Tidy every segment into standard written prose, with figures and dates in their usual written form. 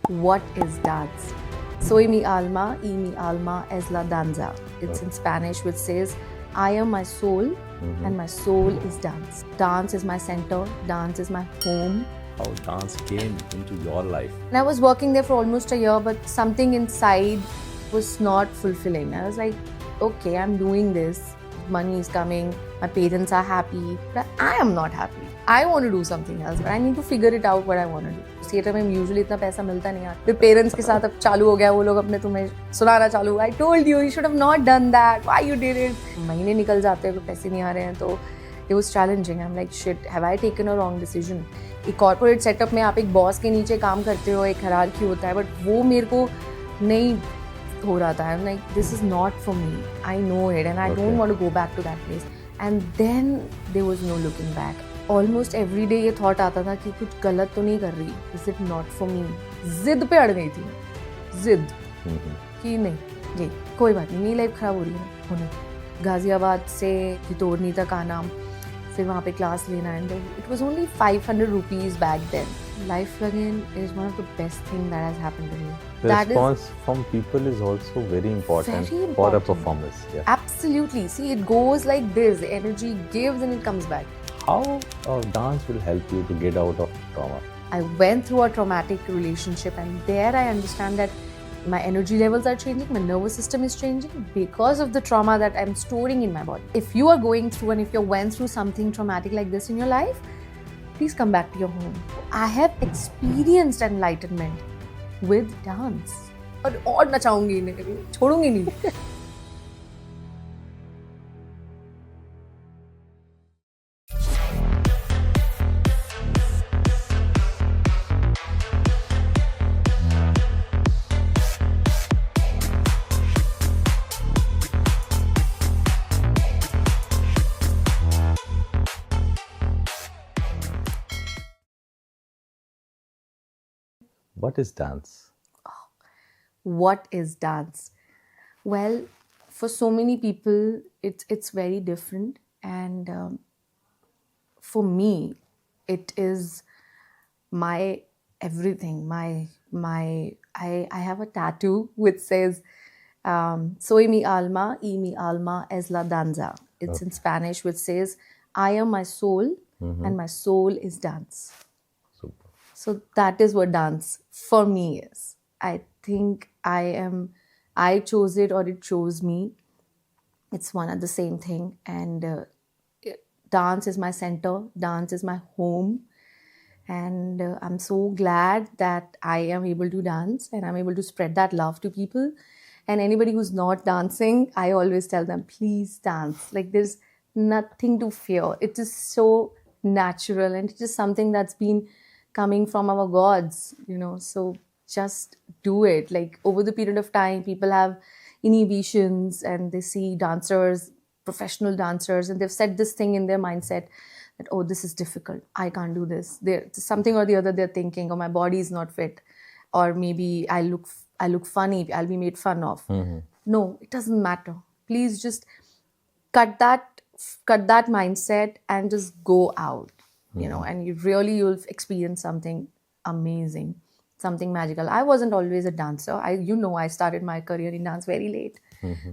What is dance? Soy mi alma y mi alma es la danza. It's in Spanish, which says, I am my soul and my soul is dance. Dance is my center, dance is my home. How dance came into your life. And I was working there for almost a year, but something inside was not fulfilling. I was like, okay, I'm doing this. Money is coming, my parents are happy, but I am not happy. I want to do something else, but I need to figure it out what I want to do. Theatre में usually इतना पैसा मिलता नहीं है. फिर parents के साथ अब चालू हो गया, वो लोग अपने तुम्हें सुनाना चालू. I told you, you should have not done that. Why you did it? महीने निकल जाते हैं, कोई पैसे नहीं आ रहे हैं, तो it was challenging. I'm like, shit, have I taken a wrong decision? एक कॉर्पोरेट सेटअप में आप एक बॉस के नीचे काम करते हो, एक हायरार्की होता है, बट वो मेरे को नहीं हो रहा था. I'm like, this is not for me. I know it and I don't want to go back to that place. And then there was no looking back. Almost every day ये thought आता था कि कुछ गलत तो नहीं कर रही. Is it not for me? जिद पे अड़ गई थी. जिद कि नहीं, ये कोई बात नहीं, मेरी लाइफ खराब हो रही है होने. गाजियाबाद से कितोरनी तक आना, फिर वहाँ पे क्लास लेना, and it was only 500 rupees back then. Life again is one of the best things that has happened to me. The response from people is also very important for a performance. Yeah. Absolutely. See, it goes like this. The energy gives and it comes back. How dance will help you to get out of trauma? I went through a traumatic relationship, and there I understand that my energy levels are changing, my nervous system is changing because of the trauma that I'm storing in my body. If you are going through and if you went through something traumatic like this in your life, please come back to your home. I have experienced enlightenment with dance. और नचाऊंगी नहीं कभी, छोड़ूंगी नहीं. What is dance? What is dance? Well, for so many people, it's very different, and for me, it is my everything. I have a tattoo which says "Soy mi alma y mi alma es la danza." It's in Spanish, which says, "I am my soul and my soul is dance." Super. So that is what dance for me is. I think I chose it or it chose me. It's one and the same thing. And dance is my center, dance is my home. And I'm so glad that I am able to dance and I'm able to spread that love to people. And anybody who's not dancing, I always tell them, please dance. Like, there's nothing to fear. It is so natural and it is something that's been coming from our gods, so just do it. Like, over the period of time, people have inhibitions and they see dancers, professional dancers, and they've set this thing in their mindset that, oh, this is difficult, I can't do this. There's something or the other they're thinking, oh, my body is not fit, or maybe I look funny, I'll be made fun of. No, it doesn't matter. Please just cut that mindset and just go out, and you'll experience something amazing, something magical. I wasn't always a dancer. I started my career in dance very late.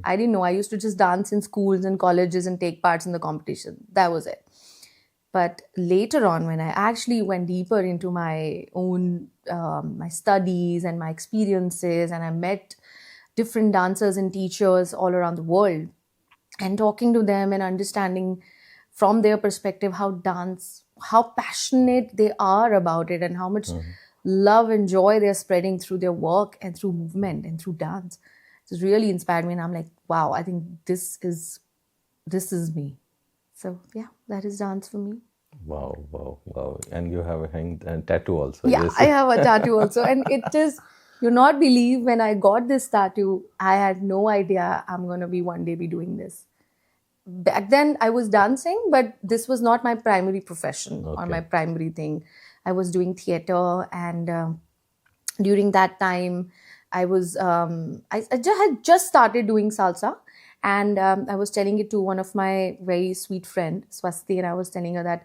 I didn't know. I used to just dance in schools and colleges and take parts in the competition. That was it. But later on, when I actually went deeper into my own my studies and my experiences, and I met different dancers and teachers all around the world, and talking to them and understanding from their perspective how passionate they are about it, and how much love and joy they're spreading through their work and through movement and through dance. It's really inspired me, and I'm like, wow, I think this is me. So yeah, that is dance for me. Wow. And you have a tattoo also. Yeah, Yes. I have a tattoo also. And it is, you'll not believe, when I got this tattoo, I had no idea I'm going to be one day be doing this. Back then, I was dancing, but this was not my primary profession or my primary thing. I was doing theater, and during that time, I had just started doing salsa. And I was telling it to one of my very sweet friend, Swasti, and I was telling her that,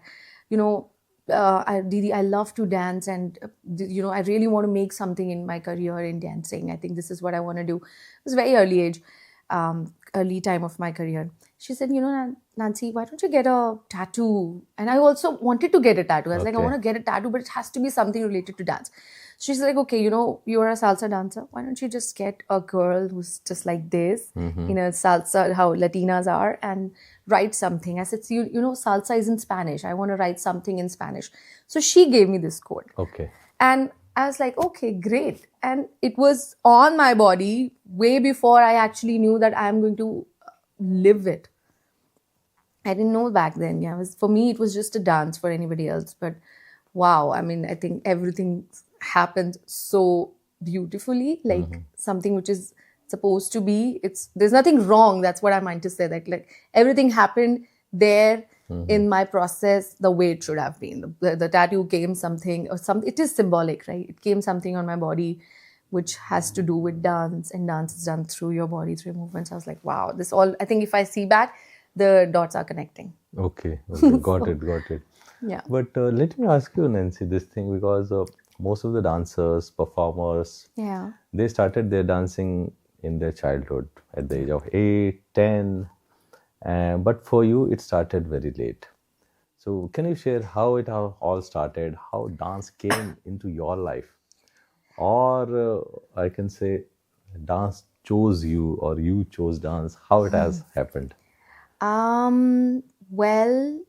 Didi, I love to dance, and I really want to make something in my career in dancing. I think this is what I want to do. It was very early age, early time of my career. She said, Nancy, why don't you get a tattoo? And I also wanted to get a tattoo. I was like, I Okay. want to get a tattoo, but it has to be something related to dance. She's like, okay, you're a salsa dancer. Why don't you just get a girl who's just like this, salsa, how Latinas are, and write something. I said, salsa is in Spanish. I want to write something in Spanish. So she gave me this code. Okay. And I was like, okay, great. And it was on my body way before I actually knew that I'm going to live it. I didn't know back then. Yeah, for me, it was just a dance for anybody else. But wow, I mean, I think everything happened so beautifully, like something which is supposed to be. There's nothing wrong. That's what I meant to say. That like everything happened there in my process the way it should have been. The tattoo came something or something. It is symbolic, right? It came something on my body which has to do with dance, and dance is done through your body, through your movements. I was like, wow, this all, I think if I see back, the dots are connecting. Okay. Got it. Yeah. But let me ask you, Nancy, this thing, because most of the dancers, performers, Yeah. they started their dancing in their childhood at the age of 8, 10. But for you, it started very late. So can you share how it all started, how dance came into your life? Or I can say dance chose you, or you chose dance, how it has happened? Well,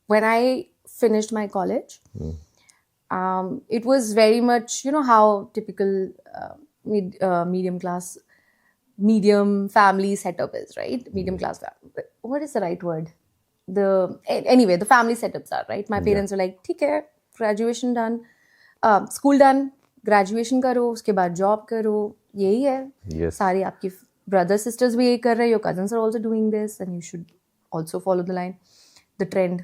when I finished my college, it was very much, how typical medium family setup is, right? Medium class family. What is the right word? Anyway, the family setups are, right? My parents were like, ठीक है, graduation done, school done, graduation करो, उसके बाद job करो, यही है. Yes. सारे आपके brothers sisters भी यही कर रहे हैं, your cousins are also doing this, and you should also follow the line, the trend.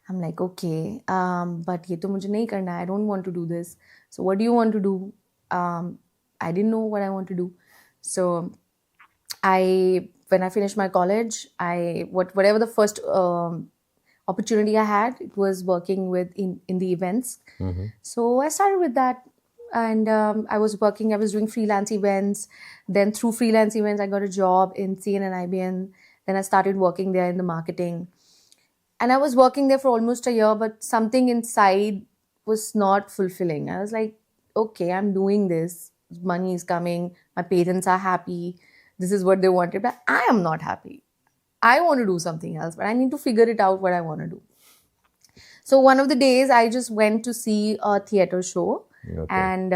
I'm like, okay, but ये तो मुझे नहीं करना है. I don't want to do this. So what do you want to do? I didn't know what I want to do. So when I finished my college, whatever the first opportunity I had, it was working in the events. So I started with that, and I was doing freelance events. Then through freelance events, I got a job in CNN IBN. Then I started working there in the marketing. And I was working there for almost a year, but something inside was not fulfilling. I was like, okay, I'm doing this. Money is coming. My parents are happy. This is what they wanted, but I am not happy. I want to do something else, but I need to figure it out what I want to do. So one of the days, I just went to see a theater show, and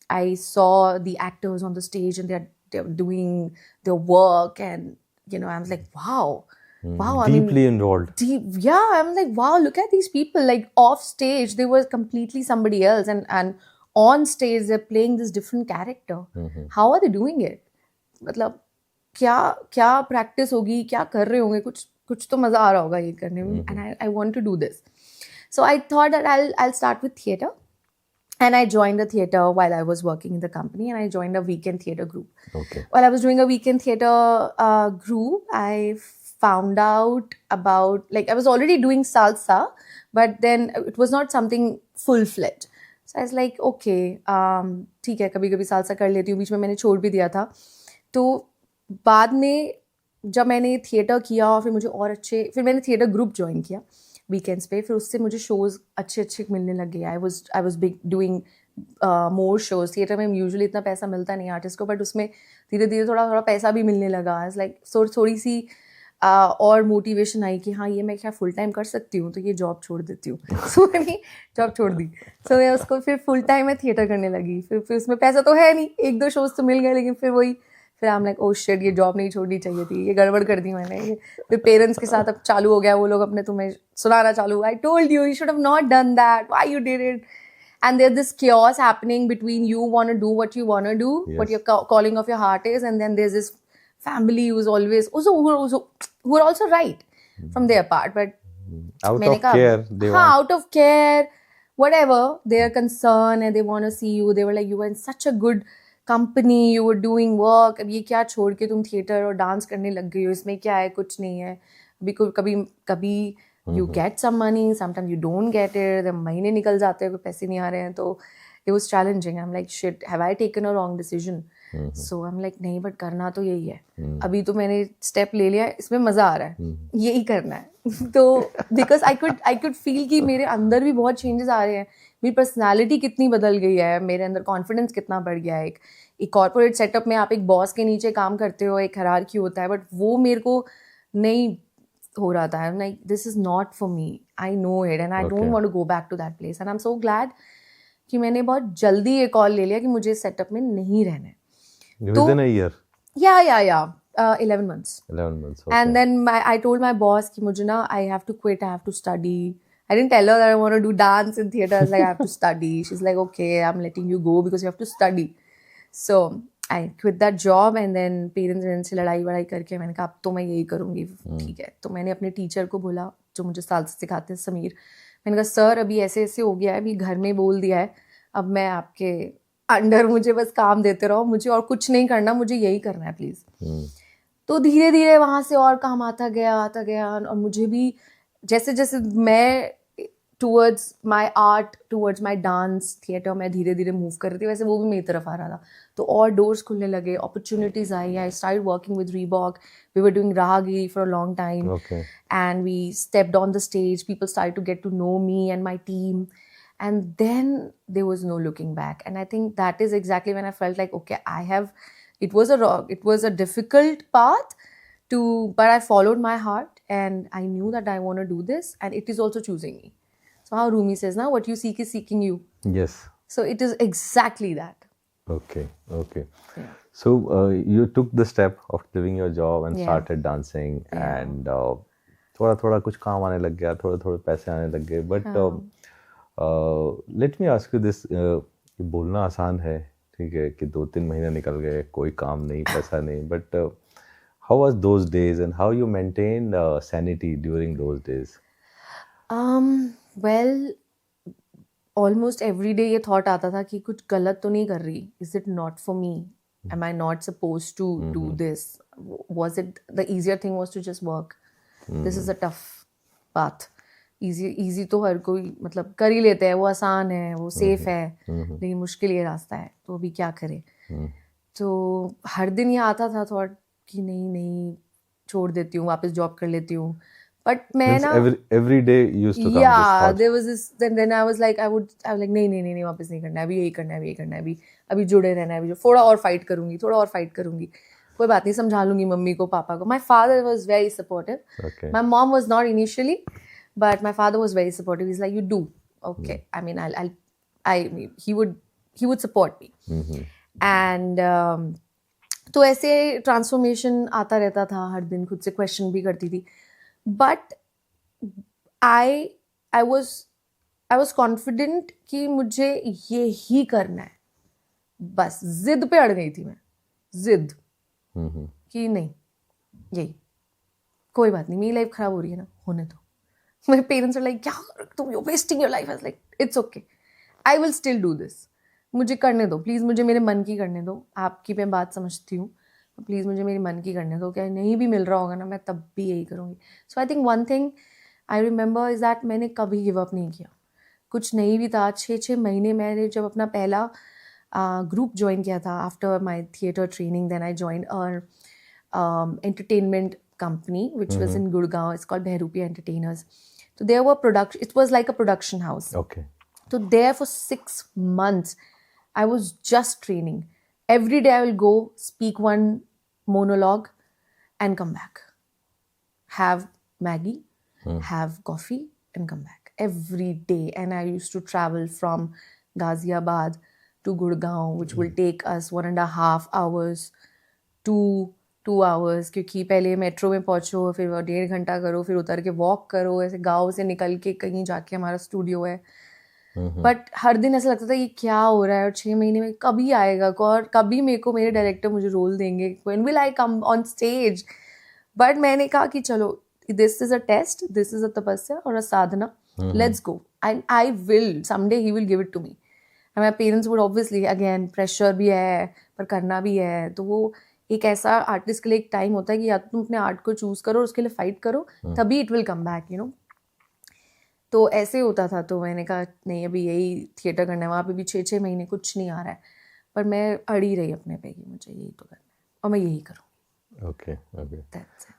I saw the actors on the stage, and they're doing their work, and I was like, wow. Wow, Deeply enrolled. Yeah, I'm like, wow, look at these people. Like off stage, they were completely somebody else, and on stage, they're playing this different character. How are they doing it? मतलब क्या practice होगी, क्या कर रहे होंगे, कुछ तो मजा आ रहा होगा ये करने में. And I want to do this. So I thought that I'll start with theater. And I joined a theater while I was working in the company, and I joined a weekend theater group. Okay. While I was doing a weekend theater group, I found out about, like, I was already doing salsa, but then it was not something full-fledged. So I was like, okay, ठीक है, कभी-कभी salsa कर लेती हूँ. बीच में मैंने छोड़ भी दिया था. तो बाद में जब मैंने थिएटर किया और फिर मैंने थिएटर ग्रुप ज्वाइन किया वीकेंड्स पे, फिर उससे मुझे शोज अच्छे मिलने लग गए. I was doing more shows. Theatre में यूजुअली इतना पैसा मिलता नहीं आर्टिस्ट को, बट उसमें धीरे धीरे थोड़ा पैसा भी मिलने लगा. लाइक थोड़ी सी और मोटिवेशन आई कि हाँ, ये मैं क्या फुल टाइम कर सकती हूँ, तो ये जॉब छोड़ देती हूँ. सो मैंने जॉब छोड़ दी. सो मैं उसको फिर फुल टाइम में थिएटर करने लगी. फिर उसमें पैसा तो है नहीं, 1-2 शोज तो मिल गए, लेकिन फिर I am like, oh shit, ये जॉब नहीं छोड़नी चाहिए थी, ये गड़बड़ कर दी मैंने. फिर पेरेंट्स के साथ अब चालू हो गया, वो लोग अपने तुम्हें सुनाना चालू, I told you should have not done that, why you did it. And there's this chaos happening between you want to do what you want to do, what your calling of your heart is, and then there's this family who's always who are also right from their part, but out of care, whatever, they are concerned and they want to see you. They were like, you were in such a good company, you were doing work, अब ये क्या छोड़ के तुम theatre और dance करने लग गई हो, इसमें क्या है, कुछ नहीं है. कभी You get some money, sometimes you don't get it, the महीने निकल जाते हैं, कोई पैसे नहीं आ रहे हैं, तो it was challenging. I'm like, shit, have I taken a wrong decision? So I'm like, नहीं, but करना तो यही है. अभी तो मैंने स्टेप ले लिया है, इसमें मजा आ रहा है, यही करना है. तो because I could feel कि मेरे अंदर भी बहुत चेंजेस आ रहे हैं, मेरी पर्सनालिटी कितनी बदल गई है, मेरे अंदर कॉन्फिडेंस कितना बढ़ गया है. एक कॉर्पोरेट सेटअप में आप एक बॉस के नीचे काम करते हो, एक हायरार्की होता है, बट वो मेरे को नहीं हो रहा था. I'm like, this is not for me. I know it and I don't want to go back to that place. And I'm so glad कि मैंने बहुत जल्दी ये कॉल ले लिया कि मुझे सेटअप में नहीं रहना है. Within a year? Yeah. 11 months. 11 months, okay. And then I told my boss कि मुझे ना, I have to quit, I have to study. I didn't tell her that I want to do dance in theatre. I was like, I have to study. She's like, okay, I'm letting you go because you have to study. So I quit that job and then parents से लड़ाई वड़ाई करके मैंने कहा अब तो मैं यही करूँगी. ठीक है. तो मैंने अपने टीचर को बोला जो मुझे साल से सिखाते हैं, समीर. मैंने कहा सर अभी ऐसे ऐसे हो गया है, अभी घर में बोल दिया है, अब मैं आपके अंडर, मुझे बस काम देते रहो, मुझे और कुछ नहीं करना, मुझे यही करना है प्लीज. तो धीरे धीरे वहाँ से और काम आता गया और मुझे भी जैसे जैसे मैं towards my art, towards my dance theatre मैं धीरे धीरे मूव कर रही थी, वैसे वो भी मेरी तरफ आ रहा था. तो और डोर्स खुलने लगे, अपॉर्चुनिटीज आई. I started working with Reebok. We were doing Rahgiri for a long time and we stepped on the stage. People started to get to know me and my team, and then there was no looking back. And I think that is exactly when I felt like, okay, it was a difficult path but I followed my heart and I knew that I want to do this, and it is also choosing me. So how Rumi says now, what you seek is seeking you. Yes. So it is exactly that. Okay. Yeah. So you took the step of leaving your job and Yeah. started dancing, and थोड़ा थोड़ा कुछ काम आने लग गया, थोड़े थोड़े पैसे आने लग गए. But let me ask you this, बोलना आसान है, ठीक है, कि 2-3 महीने निकल गए, कोई काम नहीं, पैसा नहीं, but how was those days and how you maintained sanity during those days? Well, almost every day ये thought आता था कि कुछ गलत तो नहीं कर रही. Is it not for me? Am I not supposed to do this? Was it the easier thing was to just work? This is a tough path. Easy तो हर कोई मतलब कर ही लेते हैं, वो आसान है, वो सेफ है, लेकिन मुश्किल ये रास्ता है, तो अभी क्या करें. तो हर दिन ये आता था थॉट कि नहीं छोड़ देती हूँ, वापस जॉब कर लेती हूँ. बट मैं ना every day used to come this thought. there was this, then I was like I was like नहीं वापस नहीं करना है, अभी यही करना है, अभी जुड़े रहना है, अभी थोड़ा और फाइट करूंगी, कोई बात नहीं, समझा लूंगी मम्मी को, पापा को. My father was very supportive. Okay. My mom was not initially, but my father was very supportive. He's like, you do, okay. I mean, he would support me. And तो ऐसे ट्रांसफॉर्मेशन आता रहता था हर दिन, खुद से क्वेश्चन भी करती थी. बट I was confident कि मुझे ये ही करना है. बस जिद पे अड़ गई थी मैं, जिद कि नहीं, यही, कोई बात नहीं, मेरी लाइफ खराब हो रही है ना, होने दो. मेरे पेरेंट्स आर लाइक, क्या तुम, you wasting your life. I was like, it's okay, I will still do this. मुझे करने दो प्लीज़, मुझे मेरे मन की करने दो. आपकी मैं बात समझती हूँ, प्लीज़ मुझे मेरी मन की करने दो. क्या नहीं भी मिल रहा होगा ना, मैं तब भी यही करूँगी. So I think one thing I remember is that मैंने कभी गिव अप नहीं किया. कुछ नहीं भी था, 6 महीने मैंने जब अपना पहला ग्रुप ज्वाइन किया था after my theatre training, then I join entertainment company which was in Gurgaon. It's called Behrupi Entertainers. So there were it was like a production house. Okay. So there for 6 months I was just training. Every day I will go speak one monologue and come back, have Maggie, have coffee and come back every day. And I used to travel from Ghaziabad to Gurgaon, which will take us 1.5 hours to 2 hours, क्योंकि पहले metro में पहुँचो, फिर 1.5 घंटा करो, फिर उतर के वॉक करो, ऐसे गाँव से निकल के कहीं जाके हमारा स्टूडियो है. बट हर दिन ऐसा लगता था ये क्या हो रहा है, और 6 महीने में कभी आएगा और कभी मेरे को मेरे डायरेक्टर मुझे रोल देंगे, when will I come on stage. But मैंने कहा कि चलो, this is a test, this is a तपस्या और अ साधना, let's go. I will someday, he will give it to me. And my parents would obviously, again pressure भी है पर करना भी है. तो वो एक ऐसा आर्टिस्ट के लिए एक टाइम होता है कि या तो तुम अपने आर्ट को चूज करो और उसके लिए फाइट करो, तभी it will come back, you know. तो ऐसे होता था, तो मैंने कहा नहीं अभी यही थिएटर करना है। वहाँ पे भी 6-6 महीने कुछ नहीं आ रहा है, पर मैं अड़ी रही अपने पे कि मुझे यही तो करना है और मैं यही करूँ। Okay okay, That's it.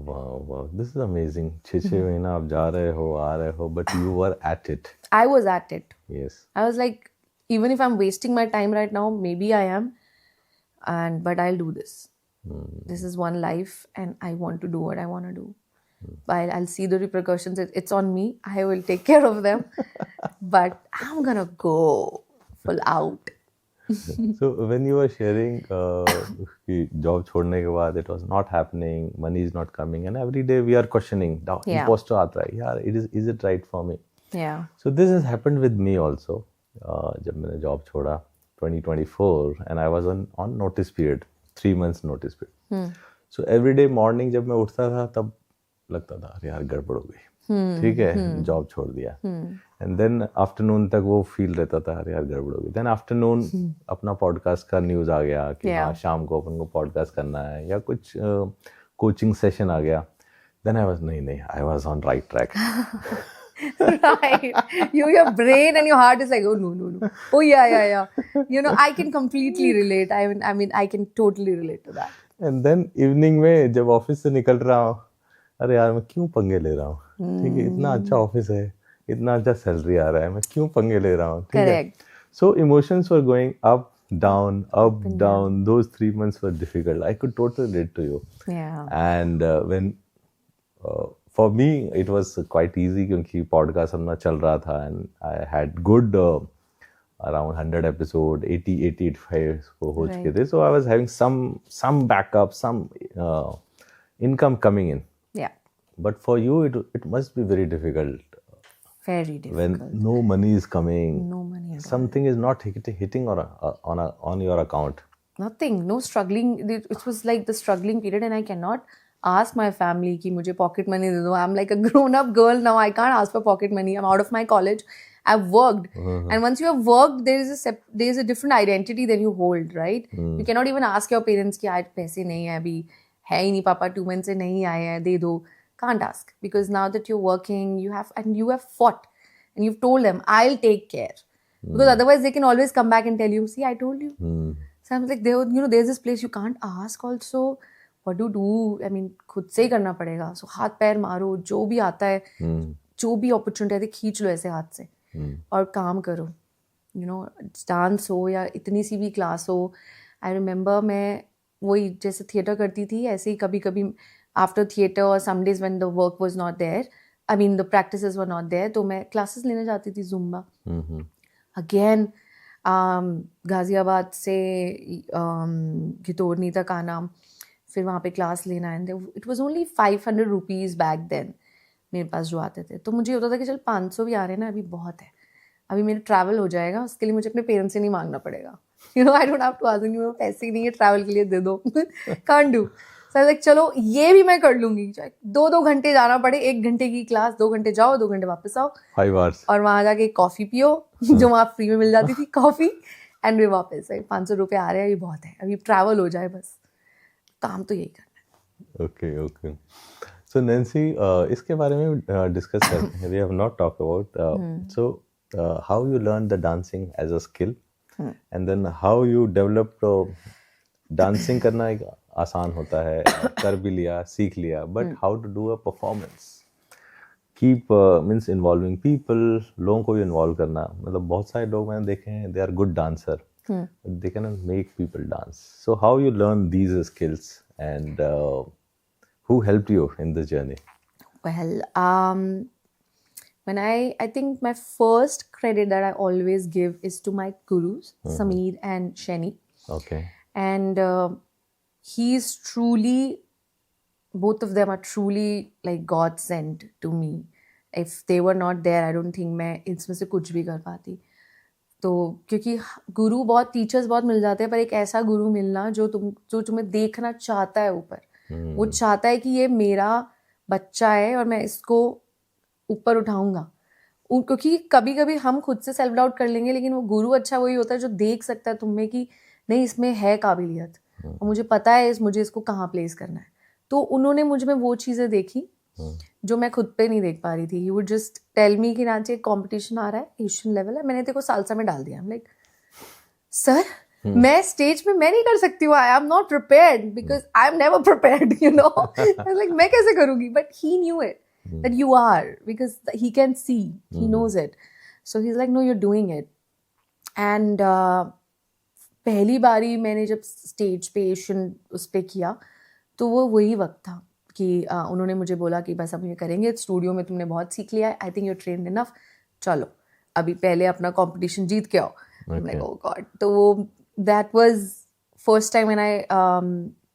Wow wow, this is amazing. 6-6 महीना आप जा रहे हो, आ रहे हो, but you were at it. I was at it. Yes. I was like, even if I'm wasting my time right now, maybe I am, but I'll do this. This is one life, and I want to do what I want to do. I'll see the repercussions. It's on me. I will take care of them. But I'm gonna go full out. So when you were sharing कि job छोड़ने के बाद it was not happening, money is not coming, and every day we are questioning, the Yeah. imposter आता है यार, is it right for me? Yeah. So this has happened with me also. जब मैंने job छोड़ा 2024 and I was on notice period, 3 months notice period. So every day morning जब मैं उठता था तब लगता था अरे यार गड़बड़ हो गई, ठीक है, जॉब छोड़ दिया। एंड देन आफ्टरनून तक वो फील रहता था अरे यार गड़बड़ हो गई। देन आफ्टरनून अपना पॉडकास्ट का न्यूज़ आ गया कि हाँ शाम को अपन को पॉडकास्ट करना है, या कुछ कोचिंग सेशन आ गया। देन आई वाज नहीं, I was on right track. Right. Your brain and your heart is like, oh no. Oh yeah. You know, I can completely relate. I mean, I can totally relate to that. And then evening में जब office से निकल रहा हूँ, अरे यार मैं क्यों पंगे ले रहा हूँ, ठीक है, इतना अच्छा ऑफिस है, इतना अच्छा सैलरी आ रहा है, मैं क्यों पंगे ले रहा हूँ, ठीक है। Correct. So emotions were going up down, those 3 months were difficult. I could totally relate to you. Yeah. And when for me it was quite easy क्योंकि पॉडकास्ट अपना चल रहा था and I had good around 100 episode, 80-85 को हो चुके थे, so I was having some backup, some income coming in. Yeah. But for you it must be very difficult Very difficult. when no money is coming, No money at all. something is not hitting on your account. Nothing. No struggling. It was like the struggling period, and I cannot ask my family कि मुझे pocket money दे दो. I'm like a grown-up girl now. I can't ask for pocket money. I'm out of my college. I've worked, and once you have worked, there is a different identity that you hold, right? You cannot even ask your parents कि आज पैसे नहीं है, अभी है ही नहीं, पापा 2 months से नहीं आए हैं, दे दो. Can't ask, because now that you're working, you have fought, and you've told them I'll take care, because otherwise they can always come back and tell you, see, I told you. So I'm like, there's this place you can't ask also. What do you do? I mean, खुद से ही करना पड़ेगा. So हाथ पैर मारो, जो भी आता है, जो भी अपॉर्चुनिटी आती है खींच लो ऐसे हाथ से और काम करो. You know, डांस हो या इतनी सी भी क्लास हो. I remember मैं वही जैसे थिएटर करती थी, ऐसे ही कभी कभी आफ्टर थिएटर और some days when the work was not there, I mean the practices were not there, तो मैं क्लासेस लेने जाती थी जुम्बा. Again, गाजियाबाद से घितोरनी तक आना, फिर वहाँ पे क्लास लेना, and it was only 500 rupees back then मेरे पास जो आते थे. तो मुझे होता था कि चल 500 भी आ रहे हैं ना, अभी बहुत है, अभी मेरा ट्रैवल हो जाएगा, उसके लिए मुझे अपने पेरेंट्स से नहीं मांगना पड़ेगा. You know, I don't have to ask you, पैसे नहीं है ट्रैवल के लिए, दे दो. Can't do. सो लाइक चलो ये भी मैं कर लूंगी, चाहे 2-2 घंटे जाना पड़े, 1 घंटे की क्लास, 2 घंटे जाओ, 2 घंटे वापस आओ, 5 hours. और वहाँ जाके कॉफ़ी पियो, जो वहाँ फ्री में मिल जाती थी कॉफ़ी, एंड वे वापस 500 रुपये आ रहे हैं, ये बहुत है, अभी ट्रैवल हो जाए बस, काम तो यही करना है. ओके. सो नैन्सी, इसके बारे में डिस्कस करते हैं. We have not talk about so how you learn the dancing as a skill, and then how you develop. Dancing करना एक आसान होता है, कर भी लिया, सीख लिया, but how to do a performance, keep means involving people, लोगों को भी इन्वॉल्व करना. मतलब बहुत सारे लोग मैंने देखे हैं, they are good dancer, they cannot make people dance. So how you learn these skills, and who helped you in this journey? Well, when I think my first credit that I always give is to my gurus, Sameer and Sheni. Okay. And he's truly, both of them are truly like God sent to me. If they were not there, I don't think मैं इसमें से कुछ भी कर पाती. तो क्योंकि गुरु बहुत, टीचर्स बहुत मिल जाते हैं, पर एक ऐसा गुरु मिलना जो तुम्हें देखना चाहता है ऊपर, वो चाहता है कि ये मेरा बच्चा है और मैं इसको ऊपर उठाऊंगा. क्योंकि कभी कभी हम खुद से सेल्फ डाउट कर लेंगे, लेकिन वो गुरु अच्छा वही होता है जो देख सकता है तुम्हें कि नहीं, इसमें है काबिलियत और मुझे पता है मुझे इसको कहाँ प्लेस करना है. तो उन्होंने मुझ में वो चीज़ें देखी, जो मैं खुद पे नहीं देख पा रही थी. He would just tell me कि रांची एक कंपटीशन आ रहा है, एशियन लेवल है, मैंने तेरे को सालसा में डाल दिया. I'm like, सर मैं स्टेज पे मैं नहीं कर सकती हूँ. I am not prepared because I am never prepared, you know. Like मैं कैसे करूँगी? But he knew it that you are, because he can see, he knows it. So he is like, no, you are doing it. And पहली बारी मैंने जब stage पे Asian उस पे किया तो वो वही वक्त था कि उन्होंने मुझे बोला कि बस अब ये करेंगे, स्टूडियो में तुमने बहुत सीख लिया है, I think you train enough, चलो अभी पहले अपना कंपटीशन जीत के आओ. Like oh God. तो that was first time when I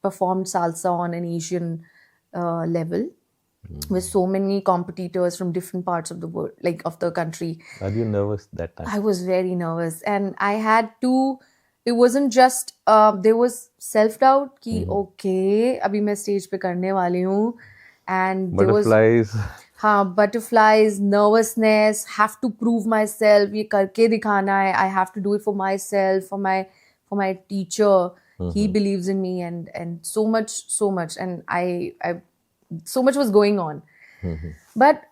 performed salsa on an Asian level with so many competitors from different parts of the world, like of the country. Are you nervous that time? I was very nervous, and I had to. It wasn't just there was self-doubt कि okay अभी मैं stage पे करने वाली हूँ, and Butterflies. there was हाँ butterflies, nervousness, have to prove myself, ये करके दिखाना है, I have to do it for myself, for my teacher. He believes in me, and so much, and I so much was going on. But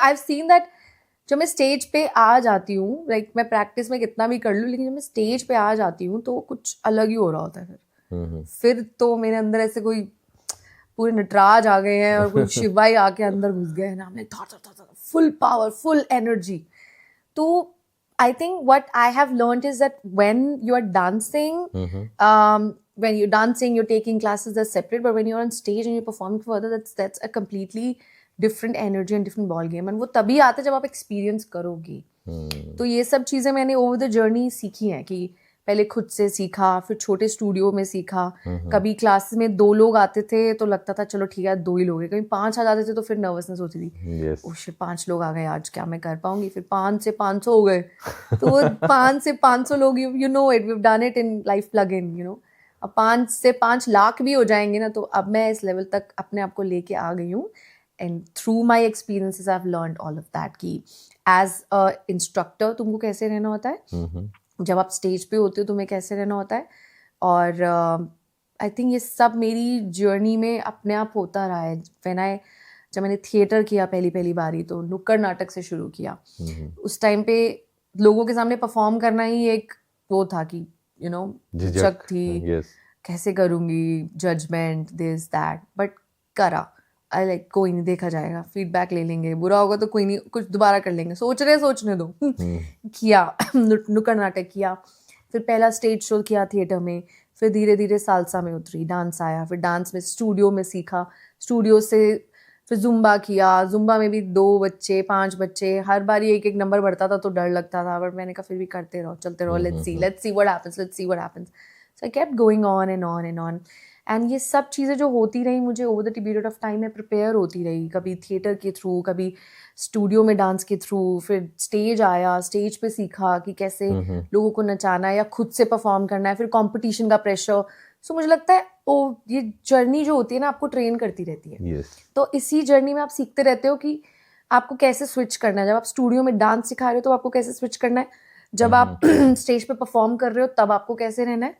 I've seen that जब मैं stage पे आ जाती हूँ, like मैं प्रैक्टिस में कितना भी कर लूँ, लेकिन जब मैं स्टेज पे आ जाती हूँ तो कुछ अलग ही हो रहा होता है. फिर तो मेरे अंदर ऐसे कोई पूरे नटराज आ गए हैं और कोई शिवाई आके अंदर घुस गए हैं ना. हमने फुल पावर, फुल एनर्जी. तो I think what I have learned is that when you are dancing, when you're dancing, you're taking classes, that's separate. But when you're on stage and you're performing for others, that's a completely different energy and different ball game. And वो तभी आता है जब आप experience करोगे. तो ये सब चीज़ें मैंने over the journey सीखी हैं कि पहले खुद से सीखा, फिर छोटे स्टूडियो में सीखा. कभी क्लास में 2 लोग आते थे तो लगता था चलो ठीक है 2 ही लोग हैं. कभी 5 आ जाते थे तो फिर नर्वसनेस होती थी. ओह शिट 5 लोग आ गए आज, क्या मैं कर पाऊंगी? फिर 5 से 500 हो गए. तो वो 5 से 500 लोग, you know it, we have done it in life plug in, you know. अब 5 से 5 लाख भी हो जाएंगे ना, तो अब मैं इस लेवल तक अपने आप को लेके आ गई हूँ. And through my experiences I have learned all of that कि एज अ इंस्ट्रक्टर तुमको कैसे रहना होता है, जब आप स्टेज पे होते हो तुम्हें कैसे रहना होता है. और आई थिंक ये सब मेरी जर्नी में अपने आप होता रहा है. जब मैंने थिएटर किया पहली बारी तो नुक्कड़ नाटक से शुरू किया. उस टाइम पे लोगों के सामने परफॉर्म करना ही एक वो था कि यू नो झिझक थी, कैसे करूँगी, जजमेंट, दिस दैट. बट करा, आई लाइक कोई नहीं, देखा जाएगा, फीडबैक ले लेंगे, बुरा होगा तो कोई नहीं, कुछ दोबारा कर लेंगे, सोचने दो. किया नुक्कड़ नाटक किया, फिर पहला स्टेज शो किया थिएटर में, फिर धीरे धीरे सालसा में उतरी, डांस आया, फिर डांस में स्टूडियो में सीखा, स्टूडियो से फिर जुम्बा किया. जुम्बा में भी 2 बच्चे 5 बच्चे, हर बार एक नंबर बढ़ता था तो डर लगता था, बट मैंने कहा फिर भी करते रहो, चलते रहो, let's see what happens. So I kept going on and on and on. And ये सब चीज़ें जो होती रही, मुझे over the period of time में प्रिपेयर होती रही, कभी थिएटर के थ्रू, कभी स्टूडियो में डांस के थ्रू, फिर स्टेज आया, स्टेज पे सीखा कि कैसे लोगों को नचाना है या खुद से परफॉर्म करना है, फिर कंपटीशन का प्रेशर. सो मुझे लगता है ये जर्नी जो होती है ना आपको ट्रेन करती रहती है. तो इसी जर्नी में आप सीखते रहते हो कि आपको कैसे स्विच करना है. जब आप स्टूडियो में डांस सिखा रहे हो तो आपको कैसे स्विच करना है, जब आप स्टेज पे परफॉर्म कर रहे हो तब आपको कैसे रहना है,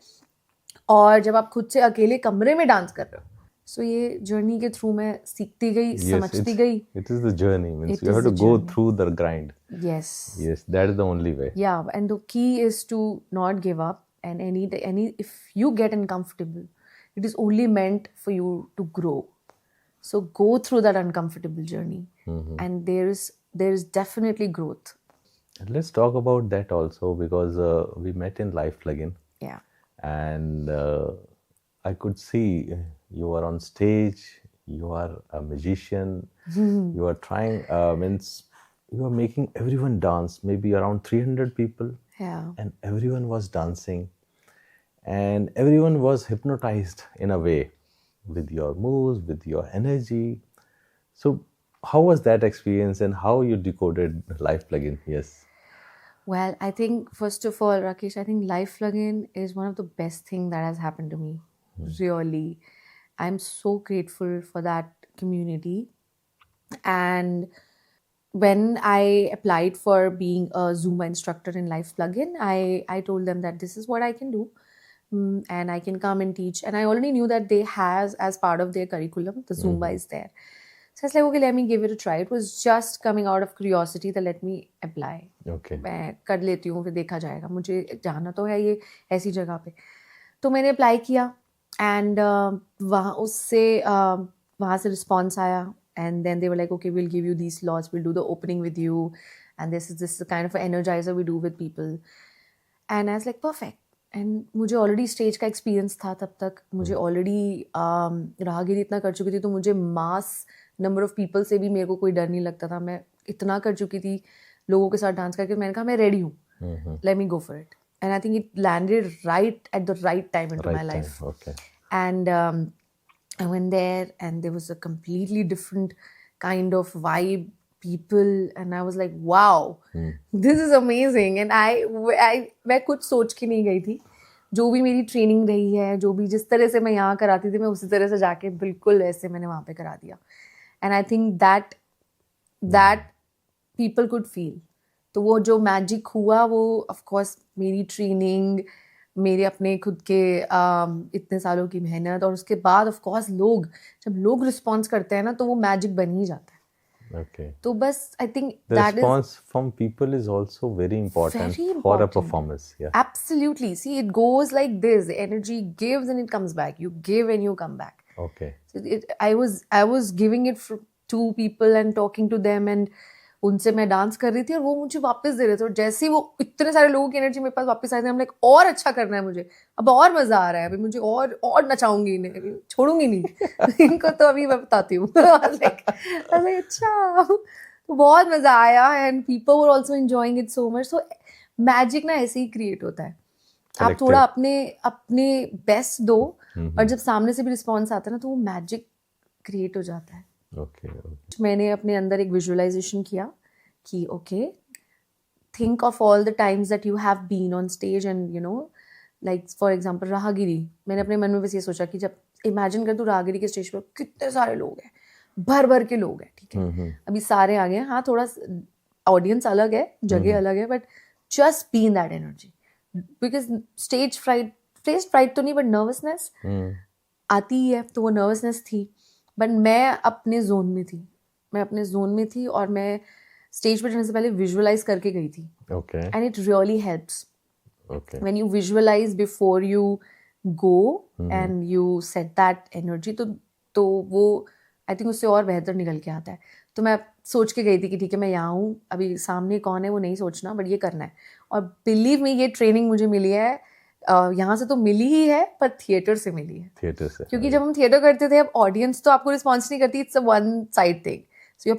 और जब आप खुद से अकेले कमरे में डांस कर रहे हो. सो ये जर्नी के थ्रू मैं सीखती गई, समझती गई. It is the journey, means you have to go through the grind. Yes, that is the only way. Yeah, and the key is to not give up. And any if you get uncomfortable, it is only meant for you to grow. So go through that uncomfortable journey, and there is definitely growth. Let's talk about that also, because we met in Life Plugin. Yeah. And I could see you are on stage, you are a magician, you are trying, means you are making everyone dance, maybe around 300 people. Yeah. And everyone was dancing, and everyone was hypnotized in a way with your moves, with your energy. So how was that experience, and how you decoded Life Plugin? Yes. Well, I think first of all, Rakesh, I think Life Plugin is one of the best thing that has happened to me. Really, I'm so grateful for that community. And when I applied for being a Zumba instructor in Life Plugin, I told them that this is what I can do, and I can come and teach. And I already knew that they has, as part of their curriculum, the Zumba is there. So I was like, okay, let me give it a try. It was just coming out of curiosity that let me apply. Okay. मैं कर लेती हूँ, फिर देखा जाएगा, मुझे जाना तो है ये ऐसी जगह पे. तो मैंने अप्लाई किया एंड वहाँ से रिस्पॉन्स आया and then they were like okay will give you these slots, will do the opening with you and this kind of energiser we do with people. And I was like perfect. And मुझे already stage का experience था तब तक, मुझे already राहगिरी इतना कर चुकी थी, तो मुझे मास नंबर ऑफ पीपल से भी मेरे को कोई डर नहीं लगता था. मैं इतना कर चुकी थी लोगों के साथ डांस करके, मैंने कहा मैं रेडी हूँ, let me go for it. And I think it landed right at the right time into my life. Okay. And I went there and there was a completely different kind of vibe, people, and I was like, wow, this is amazing. And मैं कुछ सोच के नहीं गई थी. जो भी मेरी ट्रेनिंग रही है, जो भी जिस तरह से मैं यहाँ कराती थी, मैं उसी तरह से जाके बिल्कुल ऐसे मैंने वहाँ पे करा दिया. And I think that people could feel. तो वो जो मैजिक हुआ वो ऑफ कोर्स मेरी ट्रेनिंग, मेरे अपने खुद के इतने सालों की मेहनत, और उसके बाद ऑफ कोर्स जब लोग रिस्पॉन्स करते हैं ना, तो वो मैजिक बन ही जाता है. Okay. तो बस I think The response from people is also very important for a performance. Yeah. Absolutely. See, it goes like this. The energy gives and it comes back. You give and you come back. Okay. So I was giving it to people and talking to them, and उनसे मैं dance कर रही थी और वो मुझे वापस दे रहे थे. और जैसे ही वो इतने सारे लोगों की एनर्जी मेरे पास वापस आई थी, हम लाइक और अच्छा करना है मुझे, अब और मजा आ रहा है, अभी मुझे और नचाऊंगी इन्हें, अभी छोड़ूंगी नहीं इनको. तो अभी मैं बताती हूँ. अच्छा, तो बहुत मजा आया and people were also enjoying it so much. So magic ना ऐसे ही क्रिएट होता है. आप थोड़ा अपने बेस्ट दो, और जब सामने से भी रिस्पॉन्स आता है ना, तो वो मैजिक क्रिएट हो जाता है. Okay. मैंने अपने अंदर एक विजुअलाइजेशन किया कि okay, think of all the times that you have been on stage and you know, like for example राहगिरी. मैंने अपने मन में बस ये सोचा कि जब इमेजिन कर तू राहगिरी के स्टेज पर कितने सारे लोग हैं, भर के लोग हैं, ठीक है, अभी सारे आ गए हैं, हाँ थोड़ा ऑडियंस अलग है, जगह अलग है, but just be in that energy. Because stage fright तो नहीं, बट नर्वसनेस आती ही है, तो वो नर्वसनेस थी. बट मैं अपने जोन में थी और मैं स्टेज पर जाने से पहले विजुअलाइज करके गई थी. Okay. And it really helps Okay. When you visualise before you go and you set that energy. तो वो आई थिंक उससे और बेहतर निकल के आता है. तो मैं सोच के गई थी कि ठीक है, मैं यहाँ हूँ, अभी सामने कौन है वो नहीं सोचना, बट ये करना है. और बिलीव मी, ये ट्रेनिंग मुझे मिली है, यहाँ से तो मिली ही है, पर थिएटर से मिली है. थिएटर से, क्योंकि जब हम थिएटर करते थे, अब ऑडियंस तो आपको रिस्पॉन्स नहीं करती, it's a one side thing. So you're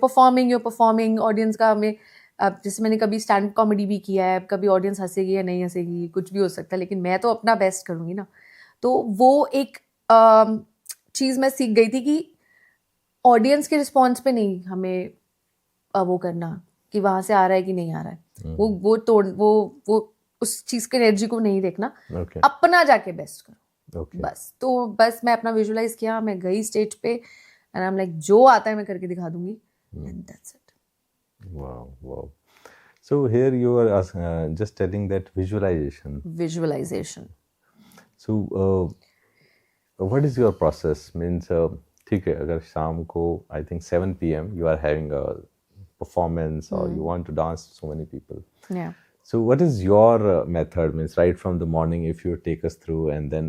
performing audience का हमें, अब जैसे मैंने कभी स्टैंड कॉमेडी भी किया है, कभी ऑडियंस हंसेगी या नहीं हंसेगी, कुछ भी हो सकता है, लेकिन मैं तो अपना बेस्ट करूँगी ना. तो वो एक चीज़ मैं सीख गई थी कि ऑडियंस के रिस्पॉन्स पे नहीं हमें वो करना कि वहाँ से आ रहा है कि नहीं आ रहा है, वो उस चीज़ की एनर्जी को नहीं देखना. Okay. अपना जाके बेस्ट करो. Okay. बस मैं अपना विजुअलाइज किया, मैं गई स्टेज पे एंड आई एम लाइक जो आता है मैं करके दिखा दूंगी, and that's it. Wow. So here you are just telling that visualization. So what is your process? Means ठीक है, अगर शाम को I think 7 p.m. you are having a performance or you want to dance to so many people. Yeah. So what is your method? Means right from the morning, if you take us through, and then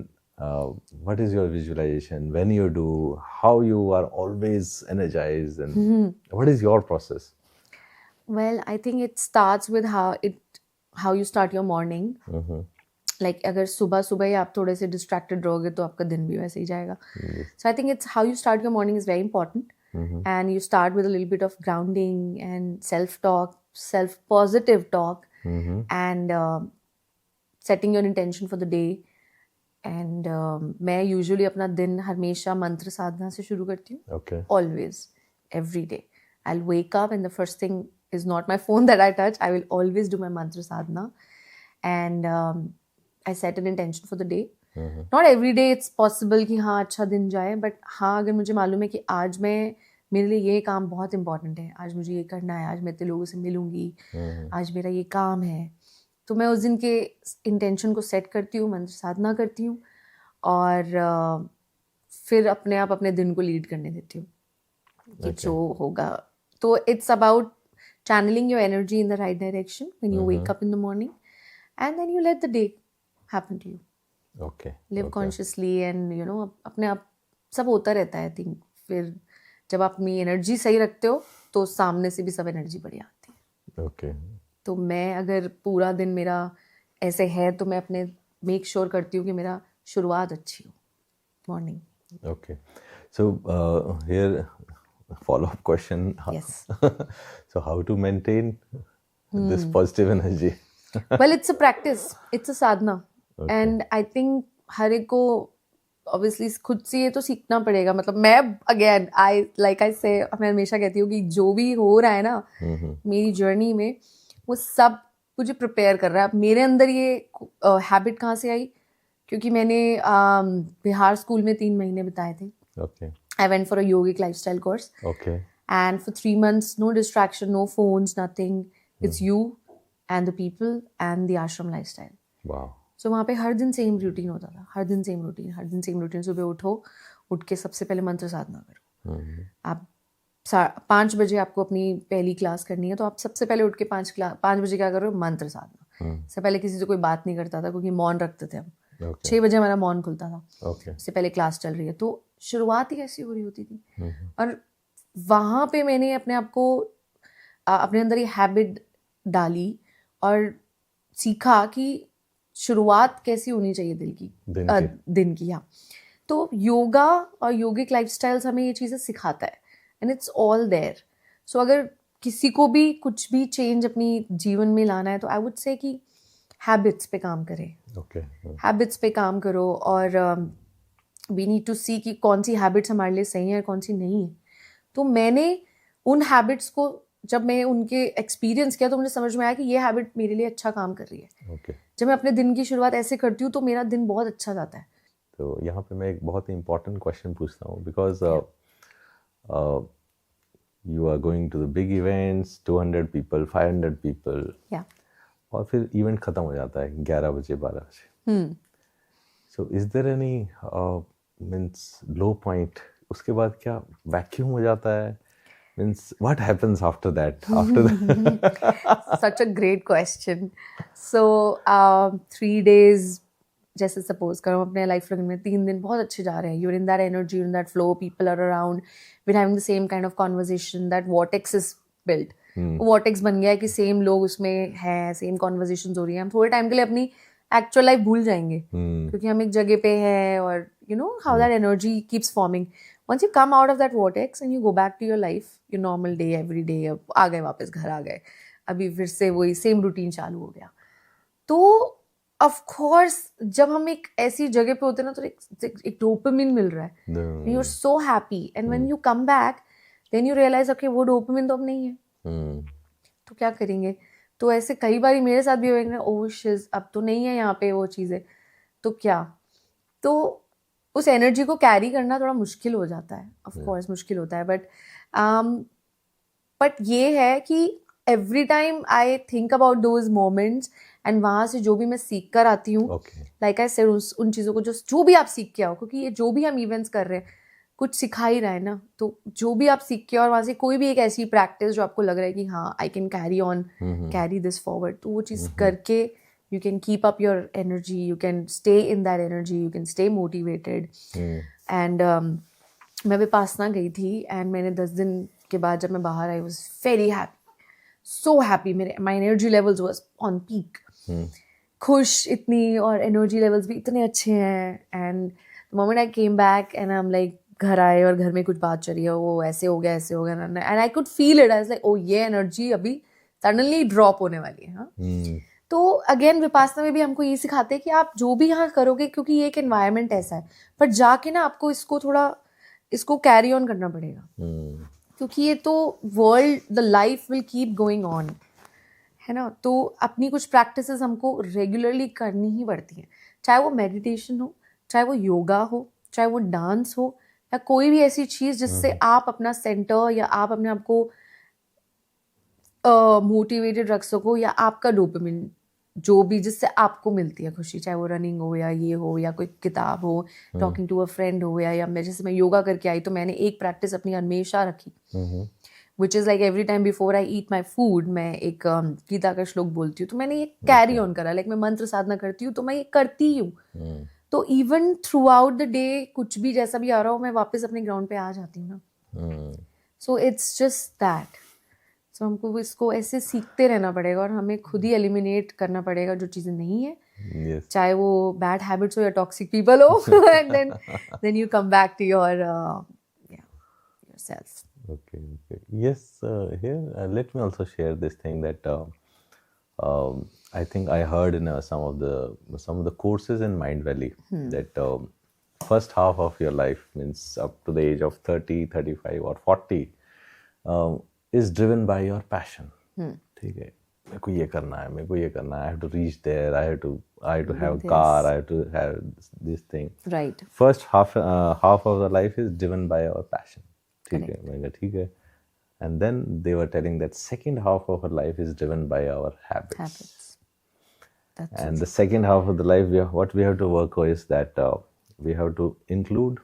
what is your visualization? When you do, how you are always energized, and what is your process? Well, I think it starts with how you start your morning. Like अगर सुबह ही आप थोड़े से distracted रहोगे तो आपका दिन भी वैसे ही जाएगा. So I think it's how you start your morning is very important. And you start with a little bit of grounding and self-talk, self-positive talk, and setting your intention for the day. And मैं usually अपना दिन हमेशा मंत्र साधना से शुरू करती हूँ. Okay. Always, every day. I'll wake up and the first thing is not my phone that I touch. I will always do my mantra sadhana. And I set an intention for the day. Not every day it's possible कि हाँ अच्छा दिन जाए, but हाँ अगर मुझे मालूम है कि आज मेरे लिए ये काम बहुत इंपॉर्टेंट है, आज मुझे ये करना है, आज मैं इतने लोगों से मिलूंगी, आज मेरा ये काम है, तो मैं उस दिन के इंटेंशन को सेट करती हूँ, मंत्र साधना करती हूँ, और फिर अपने आप अपने दिन को लीड करने देती हूँ. कि Okay. जो होगा. तो it's about channeling your energy in the right direction when you wake up in the morning, and then you let the day happen to you. Okay. Live Okay. consciously and you know अपने आप सब होता रहता है. I think फिर जब आप अपनी एनर्जी सही रखते हो तो सामने से भी सब एनर्जी बढ़िया आती है. Okay. तो मैं अगर पूरा दिन मेरा ऐसे है तो मैं अपने मेक श्योर करती हूँ कि मेरा शुरुआत अच्छी हो morning. Okay. So here follow-up question. Yes. So how to maintain this positive energy? Well, it's a practice, it's a sadhana. Okay. And I think हर एक को obviously खुद से ये तो सीखना पड़ेगा. मतलब मैं again I say मैं हमेशा कहती हूँ कि जो भी हो रहा है ना मेरी जर्नी में वो सब मुझे प्रिपेयर कर रहा है. अब मेरे अंदर ये हैबिट कहाँ से आई? क्योंकि मैंने बिहार स्कूल में 3 महीने बिताए थे. Okay. I went for a yogic lifestyle course. Okay. And for 3 months, no distraction, no phones, nothing. It's you and the people and the ashram lifestyle. Wow. So वहाँ पे हर दिन सेम रूटीन होता था. हर दिन सेम रूटीन. सुबह उठो, उठ के सबसे पहले मंत्र साधना करो. आप 5 बजे आपको अपनी पहली क्लास करनी है तो आप सबसे पहले उठ के 5 बजे क्या करो? मंत्र साधना. इससे पहले किसी से कोई बात नहीं करता था क्योंकि मौन रखते थे हम. Okay. 6 बजे हमारा मौन खुलता था. Okay. इससे पहले क्लास चल रही है. तो शुरुआत ही ऐसी हो रही होती थी. और वहाँ पे मैंने अपने आप को अपने अंदर ये हैबिट डाली और सीखा कि शुरुआत कैसी होनी चाहिए दिन की. हाँ. तो योगा और योगिक लाइफस्टाइल्स हमें ये चीज़ें सिखाता है एंड इट्स ऑल देयर. सो अगर किसी को भी कुछ भी चेंज अपनी जीवन में लाना है तो आई वुड से कि हैबिट्स पे काम करें. Okay. हैबिट्स पे काम करो और वी नीड टू सी कि कौन सी हैबिट्स हमारे लिए सही है और कौन सी नहीं है. तो मैंने उन हैबिट्स को जब मैं उनके एक्सपीरियंस किया तो मुझे समझ में आया कि ये हैबिट मेरे लिए अच्छा काम कर रही है. Okay. जब मैं अपने दिन की शुरुआत ऐसे करती हूँ तो मेरा दिन बहुत अच्छा जाता है. तो यहाँ पे मैं एक बहुत ही इम्पोर्टेंट क्वेश्चन पूछता हूँ because you are going to the big events 200 people 500 people या और फिर इवेंट ख़त्म हो जाता है 11 बजे 12 बजे. So is there any means low point? उसके बाद क्या वैक्यूम हो जाता है? Means what happens after that? Such a great question. So 3 days जैसे सपोज करो अपने लाइफ में 3 दिन बहुत अच्छे जा रहे हैं. You're in that energy, in that flow, people are around, we're having the same kind of conversation. That vortex is built. Vortex बन गया है कि सेम लोग उसमें हैं, सेम कॉन्वर्जेशन हो रही हैं. हम थोड़े टाइम के लिए अपनी एक्चुअल लाइफ भूल जाएंगे क्योंकि हम एक जगह पे हैं और you know how that energy keeps forming. Once you come out of that vortex and you go back to your life, your normal day, every day. अब आ गए वापस घर आ गए, अभी फिर से वही सेम रूटीन चालू हो गया. तो ऑफ कोर्स जब हम एक ऐसी जगह पे होते हैं ना तो एक डोपामिन मिल रहा है. You are so happy and when you come back then you realise okay वो डोपामिन तो अब नहीं है. तो क्या करेंगे? तो ऐसे कई बार मेरे साथ भी होगा, ओह शिज अब तो नहीं है यहाँ पे वो चीज़ें, तो क्या? तो उस एनर्जी को कैरी करना थोड़ा मुश्किल हो जाता है. ऑफ कोर्स मुश्किल होता है. बट ये है कि every time I think about those moments and वहाँ से जो भी मैं सीख कर आती हूँ, लाइक आई सेड, उन चीज़ों को जो भी आप सीख के आओ, क्योंकि ये जो भी हम इवेंट्स कर रहे हैं कुछ सिखा ही रहा है ना. तो जो भी आप सीख के और वहाँ से कोई भी एक ऐसी प्रैक्टिस जो आपको लग रहा है कि हाँ I can carry this forward, तो वो चीज़ करके you can keep up your energy, you can stay in that energy, you can stay motivated. And मैं विपासना गई थी एंड मैंने 10 दिन के बाद जब मैं बाहर आई, was very happy, so happy. मेरे my energy levels was on peak. खुश इतनी और energy levels भी इतने अच्छे हैं. And the moment I came back and I'm like घर आए और घर में कुछ बात चल रही है, वो ऐसे हो गया and I could feel it. I was like oh ये energy अभी suddenly drop होने वाली है. हाँ. तो अगेन विपासना में भी हमको ये सिखाते हैं कि आप जो भी यहाँ करोगे, क्योंकि ये एक एनवायरनमेंट ऐसा है, पर जाके ना आपको इसको कैरी ऑन करना पड़ेगा. क्योंकि ये तो world, the life will keep going on, है ना. तो अपनी कुछ प्रैक्टिसेस हमको रेगुलरली करनी ही पड़ती हैं, चाहे वो मेडिटेशन हो, चाहे वो योगा हो, चाहे वो डांस हो, या कोई भी ऐसी चीज़ जिससे आप अपना सेंटर या आप अपने आप को मोटिवेटेड रख सको या आपका डोपामिन जो भी जिससे आपको मिलती है खुशी, चाहे वो रनिंग हो या ये हो या कोई किताब हो, टॉकिंग टू अ फ्रेंड हो, या मैं जैसे मैं योगा करके आई तो मैंने एक प्रैक्टिस अपनी हमेशा रखी, which is like every time before I eat my food मैं एक गीता का श्लोक बोलती हूँ, तो मैंने ये कैरी ऑन करा, लाइक मैं मंत्र साधना करती हूँ तो मैं ये करती हूँ, तो even through out the day कुछ भी जैसा भी आ रहा हो मैं वापस अपने ग्राउंड पे आ जाती हूँ ना. So it's just that. So हमको इसको ऐसे सीखते रहना पड़ेगा और हमें खुद ही एलिमिनेट करना पड़ेगा जो चीज़ें नहीं है, Yes. चाहे वो बैड हैबिट्स हो या टॉक्सिक पीपल हो, and then you come back to your yourself. Okay, okay. Yes, here let me also share this thing that I think I heard in some of the courses in Mind Valley that first half of your life, means up to the age of 30, 35 or 40, is driven by your passion. ठीक है, मेरे को ये करना है, मेरे को ये करना है. I have to reach there. I have to have a car. I have to have this thing. Right. First half of the life is driven by our passion. ठीक है, मैंने कहा ठीक है. And then they were telling that second half of our life is driven by our habits. That's And the second half of the life, what we have to work on is that we have to include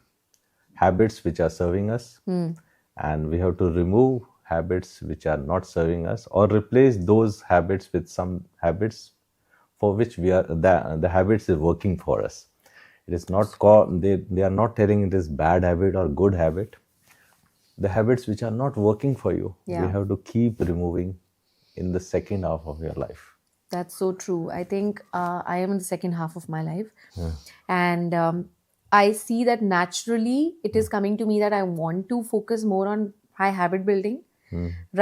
habits which are serving us, and we have to remove habits which are not serving us, or replace those habits with some habits for which the habits is working for us. It is not called, they are not telling it is bad habit or good habit. The habits which are not working for you, we have to keep removing in the second half of your life. That's so true. I think I am in the second half of my life, and I see that naturally it is coming to me that I want to focus more on high habit building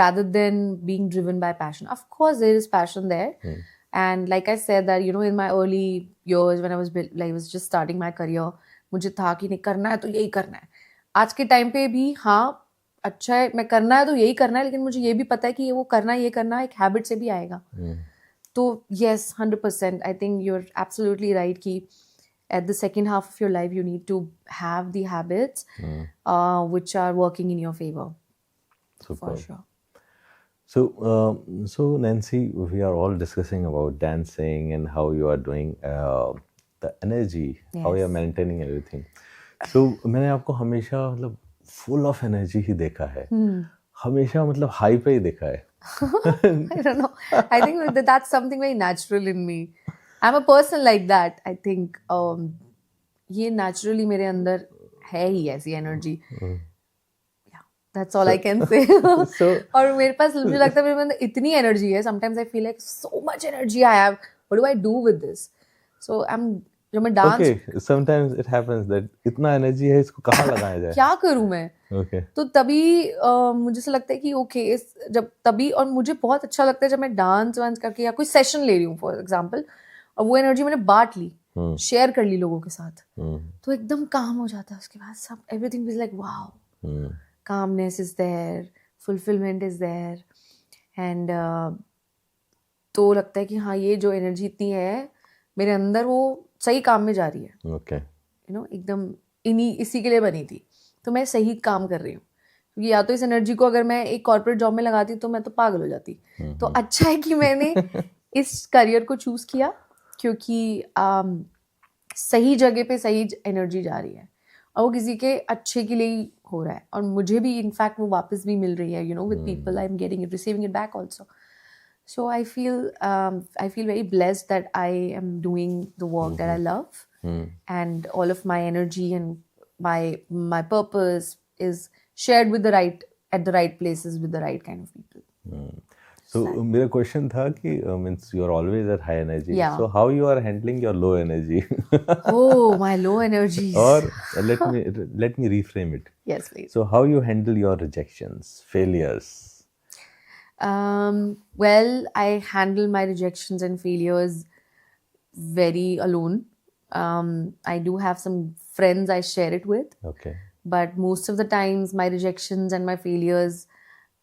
rather than being driven by passion. Of course, there is passion there. And like I said that, in my early years when I was just starting my career, मुझे था कि नहीं करना है तो यही करना है. आज के टाइम पे भी हाँ अच्छा है, मैं करना है तो यही करना है, लेकिन मुझे ये भी पता है कि ये करना एक हैबिट से भी आएगा. तो yes, 100%. I think you're absolutely right कि at the second half of your life you need to have the habits which are working in your favor. Super. For sure. So Nancy, we are all discussing about dancing and how you are doing the energy, how you are maintaining everything. So मैंने आपको हमेशा मतलब full of energy ही देखा है, हमेशा मतलब high पे ही देखा है. I don't know. I think that's something very natural in me. I'm a person like that. I think ये naturally मेरे अंदर है ही ऐसी energy. That's all I can say. और मेरे पास मुझे लगता है मेरे अंदर इतनी energy है. Sometimes I feel like so much energy I have. What do I do with this? So जब मैं dance, okay, sometimes it happens that इतना एनर्जी है, इसको कहाँ लगाया जाए, क्या करूँ मैं. okay. तो तभी मुझे ऐसा लगता है कि ओके जब तभी, और मुझे बहुत अच्छा लगता है जब मैं डांस वांस करके या कोई सेशन ले रही हूँ फॉर एग्जांपल, और वो एनर्जी मैंने बांट ली, शेयर कर ली लोगों के साथ, तो एकदम काम हो जाता है. उसके बाद सब everything is like wow, calmness is there, fulfilment is there, and तो लगता है कि हाँ ये जो एनर्जी इतनी है मेरे अंदर वो सही काम में जा रही है. Okay. एकदम इसी के लिए बनी थी, तो मैं सही काम कर रही हूँ. क्योंकि या तो इस एनर्जी को अगर मैं एक कॉर्पोरेट जॉब में लगाती तो मैं तो पागल हो जाती. तो अच्छा है कि मैंने इस करियर को चूज किया, क्योंकि सही जगह पे सही एनर्जी जा रही है और वो किसी के अच्छे के लिए ही हो रहा है, और मुझे भी इनफैक्ट वो वापस भी मिल रही है, with people I am getting it, receiving it back also. So I feel very blessed that I am doing the work that I love, and all of my energy and my purpose is shared with at the right places with the right kind of people. So मेरा question था कि means you are always at high energy. Yeah. So how you are handling your low energy? Oh, my low energies. Or let me reframe it. Yes, please. So how you handle your rejections, failures? Well, I handle my rejections and failures very alone. I do have some friends I share it with. Okay. But most of the times my rejections and my failures,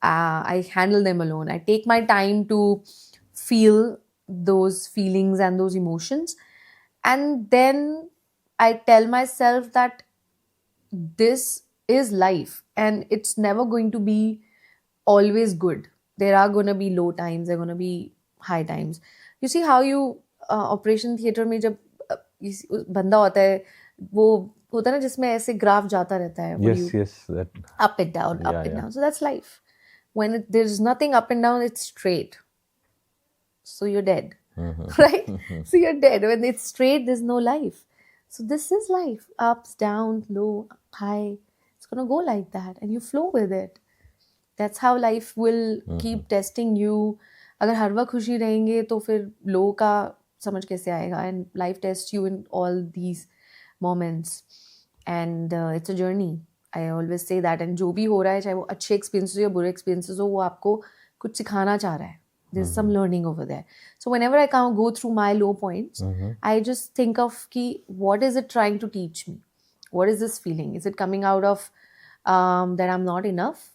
I handle them alone. I take my time to feel those feelings and those emotions. And then I tell myself that this is life and it's never going to be always good. There are going to be low times, there are going to be high times. You see how you operation theatre में जब बंदा होता है, वो होता है ना जिसमें ऐसे ग्राफ जाता रहता है, yes, that, up and down, up yeah, and yeah. down. So that's life. When there's nothing up and down, it's straight. So you're dead, right? So you're dead. When it's straight, there's no life. So this is life. Ups, down, low, high. It's going to go like that. And you flow with it. That's how life will keep testing you. अगर हर वक्त खुशी रहेंगे तो फिर लो का समझ कैसे आएगा? And life tests you in all these moments. And it's a journey. I always say that. And जो भी हो रहा है, चाहे वो अच्छे experiences हो या बुरे experiences हो, वो आपको कुछ सिखाना चाह रहा है. There's some learning over there. So whenever I go through my low points, I just think of what is it trying to teach me? What is this feeling? Is it coming out of that I'm not enough?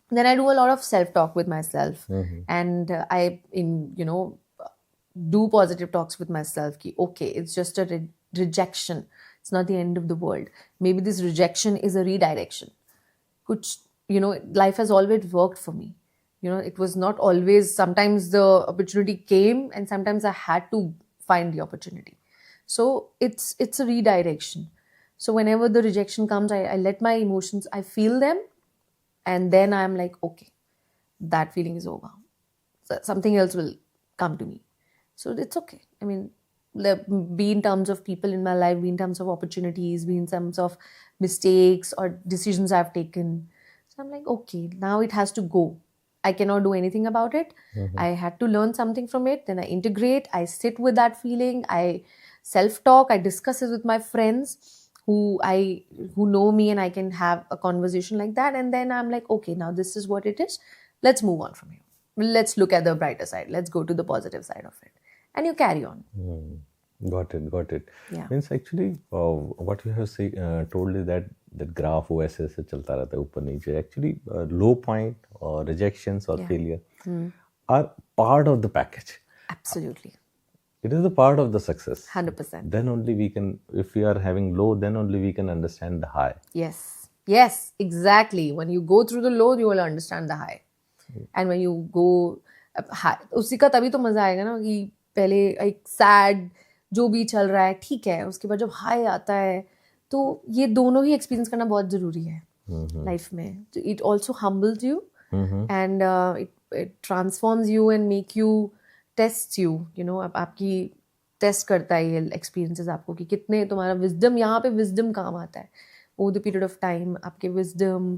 Then I do a lot of self-talk with myself. And I do positive talks with myself. Okay, it's just a rejection. It's not the end of the world. Maybe this rejection is a redirection. Which, life has always worked for me. It was not always, sometimes the opportunity came and sometimes I had to find the opportunity. So it's a redirection. So whenever the rejection comes, I let my emotions, I feel them, and then I'm like, okay, that feeling is over. So something else will come to me. So it's okay. I mean, be in terms of people in my life, be in terms of opportunities, be in terms of mistakes or decisions I've taken. So I'm like, okay, now it has to go. I cannot do anything about it. I had to learn something from it. Then I integrate. I sit with that feeling. I self-talk. I discuss it with my friends who know me, and I can have a conversation like that. And then I'm like, okay, now this is what it is. Let's move on from here. Let's look at the brighter side. Let's go to the positive side of it. And you carry on. Got it. Yeah. Means actually, what you have told is that graph वो ऐसे चलता रहता है ऊपर नीचे. Actually, low point or rejections or failure are part of the package. Absolutely. It is a part of the success. 100%. Then only we can, if we are having low, then only we can understand the high. Yes, exactly. When you go through the low, you will understand the high. And when you go high, उसी का तभी तो मजा आएगा ना कि पहले एक सैड जो भी चल रहा है ठीक है, उसके बाद जब हाई आता है तो ये दोनों ही एक्सपीरियंस करना बहुत जरूरी है लाइफ में. It also humbles you and it transforms you and make you test you. आपकी टेस्ट करता है ये एक्सपीरियंसेस आपको कि कितने तुम्हारा विजडम, यहाँ पे विजडम काम आता है over the period of time. आपके विजडम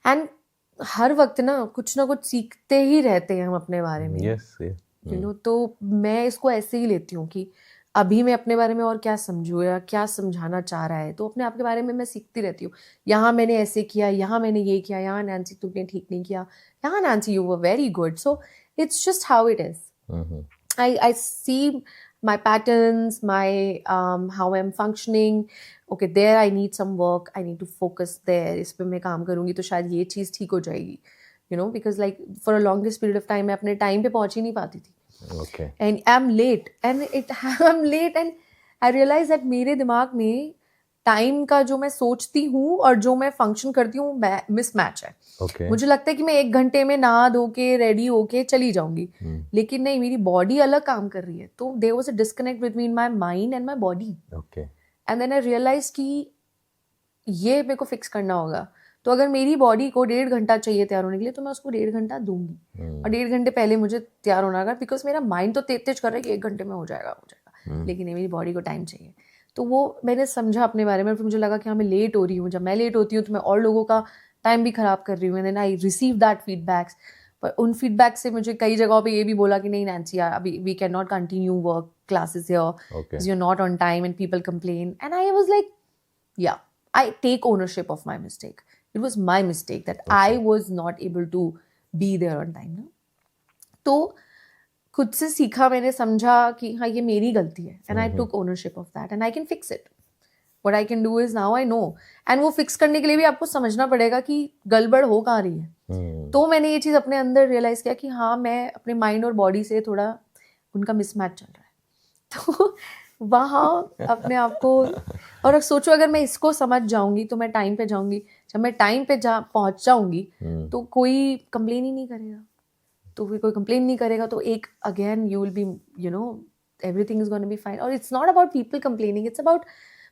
एंड हर वक्त ना कुछ सीखते ही रहते हैं हम अपने बारे में. Yes. तो मैं इसको ऐसे ही लेती हूँ कि अभी मैं अपने बारे में और क्या समझूँ या क्या समझाना चाह रहा है, तो अपने आप के बारे में मैं सीखती रहती हूँ. यहाँ मैंने ऐसे किया, यहाँ मैंने ये किया, यहाँ नैन्सी तुमने ठीक नहीं किया, यहाँ Nancy you were very good. So it's just how it is. I see my patterns, my how I'm functioning. Okay, there I need some work. I need to focus there. इस पे मैं काम करूँगी तो शायद ये चीज़ ठीक हो जाएगी. Because like for a longest period of time मैं अपने टाइम पे पहुँच ही नहीं पाती थी. Okay. And I'm late. I'm late and I realize that मेरे दिमाग में टाइम का जो मैं सोचती हूँ और जो मैं फंक्शन करती हूँ मिसमैच है. Okay. मुझे लगता है कि मैं 1 घंटे में नहा धो के रेडी होके चली जाऊंगी, लेकिन नहीं, मेरी बॉडी अलग काम कर रही है. तो there was a disconnect between my mind and my body. Okay. And then I realise कि ये मेरे को फिक्स करना होगा. तो अगर मेरी बॉडी को 1.5 घंटा चाहिए तैयार होने के लिए तो मैं उसको 1.5 घंटा दूंगी. और 1.5 घंटे पहले मुझे तैयार होना होगा, बिकॉज मेरा माइंड तो तेज कर रहा है कि 1 घंटे में हो जाएगा. लेकिन मेरी बॉडी को टाइम चाहिए. तो वो मैंने समझा अपने बारे में. फिर मुझे लगा कि हाँ मैं लेट हो रही हूँ. जब मैं लेट होती हूँ तो मैं और लोगों का टाइम भी खराब कर रही हूँ. And then I receive that feedbacks. पर उन फीडबैक से मुझे कई जगहों पे ये भी बोला कि नहीं नैन्सी यार, अभी we can not continue work classes here, you are not on time and people complain. And I was like yeah I take ownership of my mistake. It was my mistake that I was not able to be there on time. तो खुद से सीखा मैंने, समझा कि हाँ ये मेरी गलती है. And I took ownership of that and I can fix it. What I can do is now I know. And वो फिक्स करने के लिए भी आपको समझना पड़ेगा कि गड़बड़ हो कहाँ रही है. तो मैंने ये चीज़ अपने अंदर रियलाइज़ किया कि हाँ मैं अपने माइंड और बॉडी से थोड़ा उनका मिसमैच चल रहा है. तो वहाँ अपने आप को, और सोचो अगर मैं इसको समझ जाऊंगी तो मैं टाइम पे जाऊंगी. जब मैं टाइम पे पहुंच जाऊंगी तो कोई कंप्लेन ही नहीं करेगा. तो फिर कोई कंप्लेन नहीं करेगा, तो एक again you will be everything is going to be fine. Or it's not about people complaining, it's about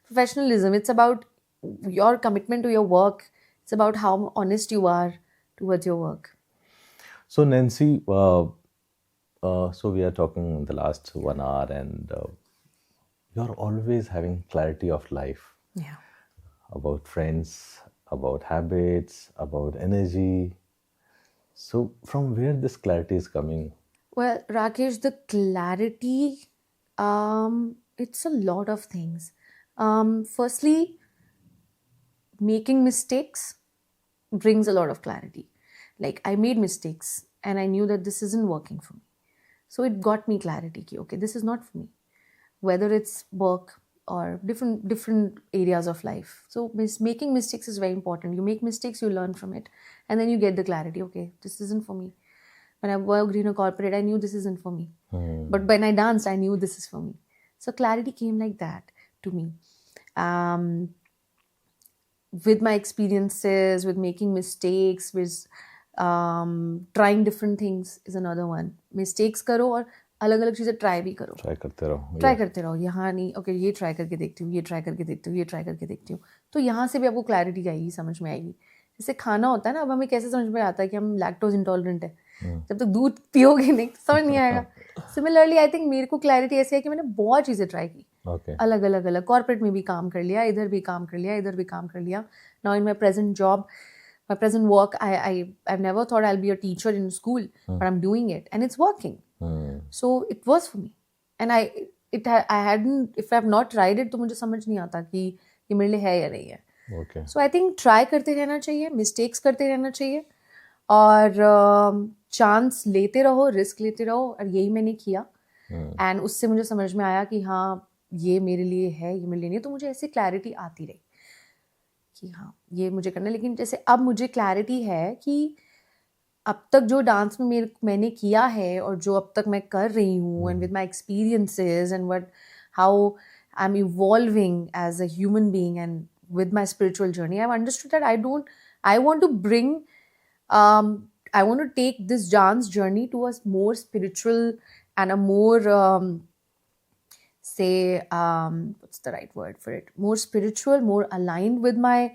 professionalism, it's about your commitment to your work, it's about how honest you are towards your work. So Nancy, so we are talking in the last 1 hour, and you're always having clarity of life, Yeah. about friends, about habits, about energy. So from where this clarity is coming? Well, Rakesh, the clarity, it's a lot of things. Firstly, making mistakes brings a lot of clarity. Like, I made mistakes and I knew that this isn't working for me. So it got me clarity. Ki, okay, this is not for me. Whether it's work or different areas of life. So making mistakes is very important. You make mistakes, you learn from it, and then you get the clarity. Okay, this isn't for me. When I worked in a corporate, I knew this isn't for me. But when I danced, I knew this is for me. So clarity came like that to me. With my experiences, with making mistakes, with trying different things is another one. Mistakes करो और अलग अलग चीज़ें try भी करो. Try करते रहो. Try करते रहो. यहाँ नहीं, ओके ये ट्राई करके देखती हूँ, ये ट्राई करके देखती हूँ, ये ट्राई करके देखती हूँ. तो यहाँ से भी आपको क्लैरिटी आएगी, समझ में आएगी. जैसे खाना होता है ना, अब हमें कैसे समझ में आता है कि हम लैक्टोज इंटॉलरेंट है. जब तक दूध पियोगे नहीं तो समझ नहीं आएगा. सिमिलरली आई थिंक मेरे को क्लैरिटी ऐसी है कि मैंने बहुत चीज़ें ट्राई की. Okay. अलग अलग अलग कॉर्पोरेट में भी काम कर लिया, इधर भी काम कर लिया, इधर भी काम कर लिया. Now in my present job, my present work, I've never thought I'll be a teacher in school, but I'm doing it and it's working. So it was for me, and I hadn't, if I've not tried it, तो मुझे समझ नहीं आता कि ये मेरे लिए है या नहीं है. Okay. So I think try करते रहना चाहिए, mistakes करते रहना चाहिए, और चांस लेते रहो, रिस्क लेते रहो, और यही मैंने किया. एंड उससे मुझे समझ में आया कि हाँ ये मेरे लिए है, ये मेरे लिए नहीं है. तो मुझे ऐसी क्लैरिटी आती रही कि हाँ ये मुझे करना है. लेकिन जैसे अब मुझे क्लैरिटी है कि अब तक जो डांस में मैंने किया है और जो अब तक मैं कर रही हूँ, and with my experiences and what how I am evolving as a human being and with my spiritual journey, I've understood that I want to bring, I want to take this dance journey to a more spiritual and a more, say, what's the right word for it? More spiritual, more aligned with my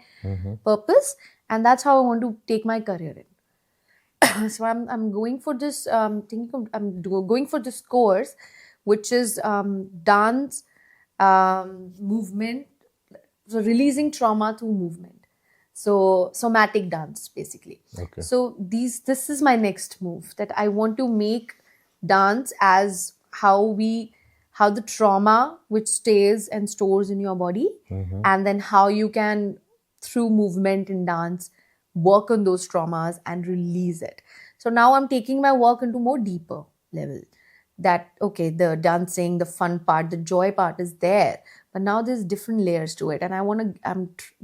purpose. And that's how I want to take my career in. So I'm going for this, going for this course, which is dance movement. So releasing trauma through movement. So somatic dance, basically. Okay. So this is my next move, that I want to make dance as how the trauma which stays and stores in your body, and then how you can, through movement and dance, work on those traumas and release it. So now I'm taking my work into more deeper level. That okay, the dancing, the fun part, the joy part is there, but now there's different layers to it, and I'm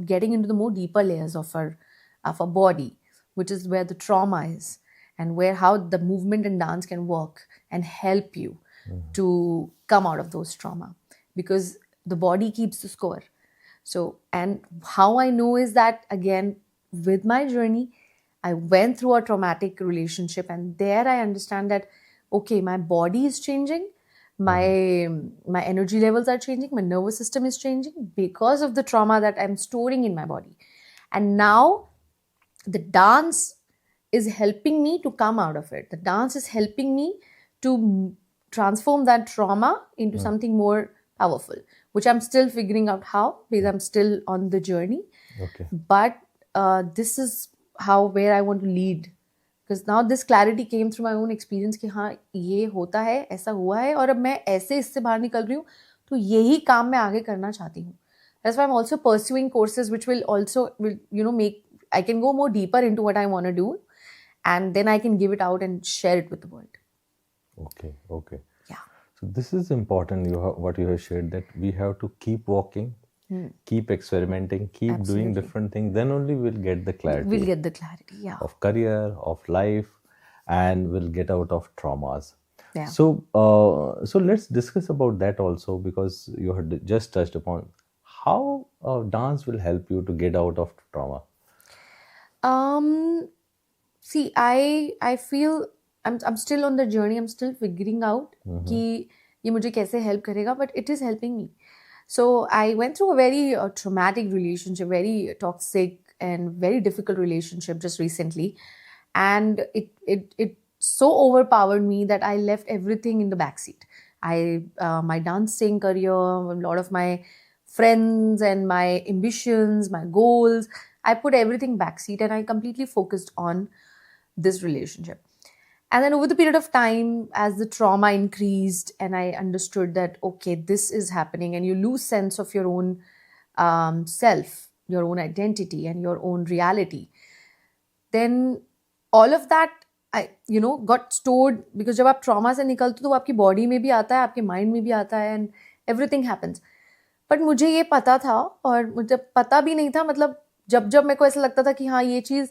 getting into the more deeper layers of our body, which is where the trauma is, and where how the movement and dance can work and help you to come out of those trauma, because the body keeps the score. So, and how I know is that, again, with my journey, I went through a traumatic relationship, and there I understand that okay, my body is changing, my energy levels are changing, my nervous system is changing because of the trauma that I'm storing in my body. And now the dance is helping me to come out of it. The dance is helping me to transform that trauma into something more powerful, which I'm still figuring out how, because I'm still on the journey. Okay. But this is where I want to lead. Because now this clarity came through my own experience कि हाँ ये होता है, ऐसा हुआ है, और अब मैं ऐसे इससे बाहर निकल रही हूँ, तो यही काम मैं आगे करना चाहती हूँ. That's why I'm also pursuing courses which will make, I can go more deeper into what I want to do, and then I can give it out and share it with the world. Okay. Yeah. So this is important. What you have shared, that we have to keep walking, keep experimenting, keep doing different things. Then only we'll get the clarity. We'll get the clarity, yeah. Of career, of life, and we'll get out of traumas. Yeah. So, so let's discuss about that also, because you had just touched upon how dance will help you to get out of trauma. See, I feel I'm still on the journey. I'm still figuring out कि ये मुझे कैसे help करेगा, but it is helping me. So I went through a very traumatic relationship, very toxic and very difficult relationship just recently, and it so overpowered me that I left everything in the backseat. My dancing career, a lot of my friends and my ambitions, my goals, I put everything backseat and I completely focused on this relationship. And then over the period of time, as the trauma increased and I understood that, okay, this is happening, and you lose sense of your own self, your own identity and your own reality, then all of that got stored, because जब आप trauma से निकलते हो तो वो आपकी body में भी आता है, आपके mind में भी आता है, and everything happens. But मुझे ये पता था, और मुझे पता भी नहीं था, मतलब जब मेरे को ऐसा लगता था कि हाँ ये चीज़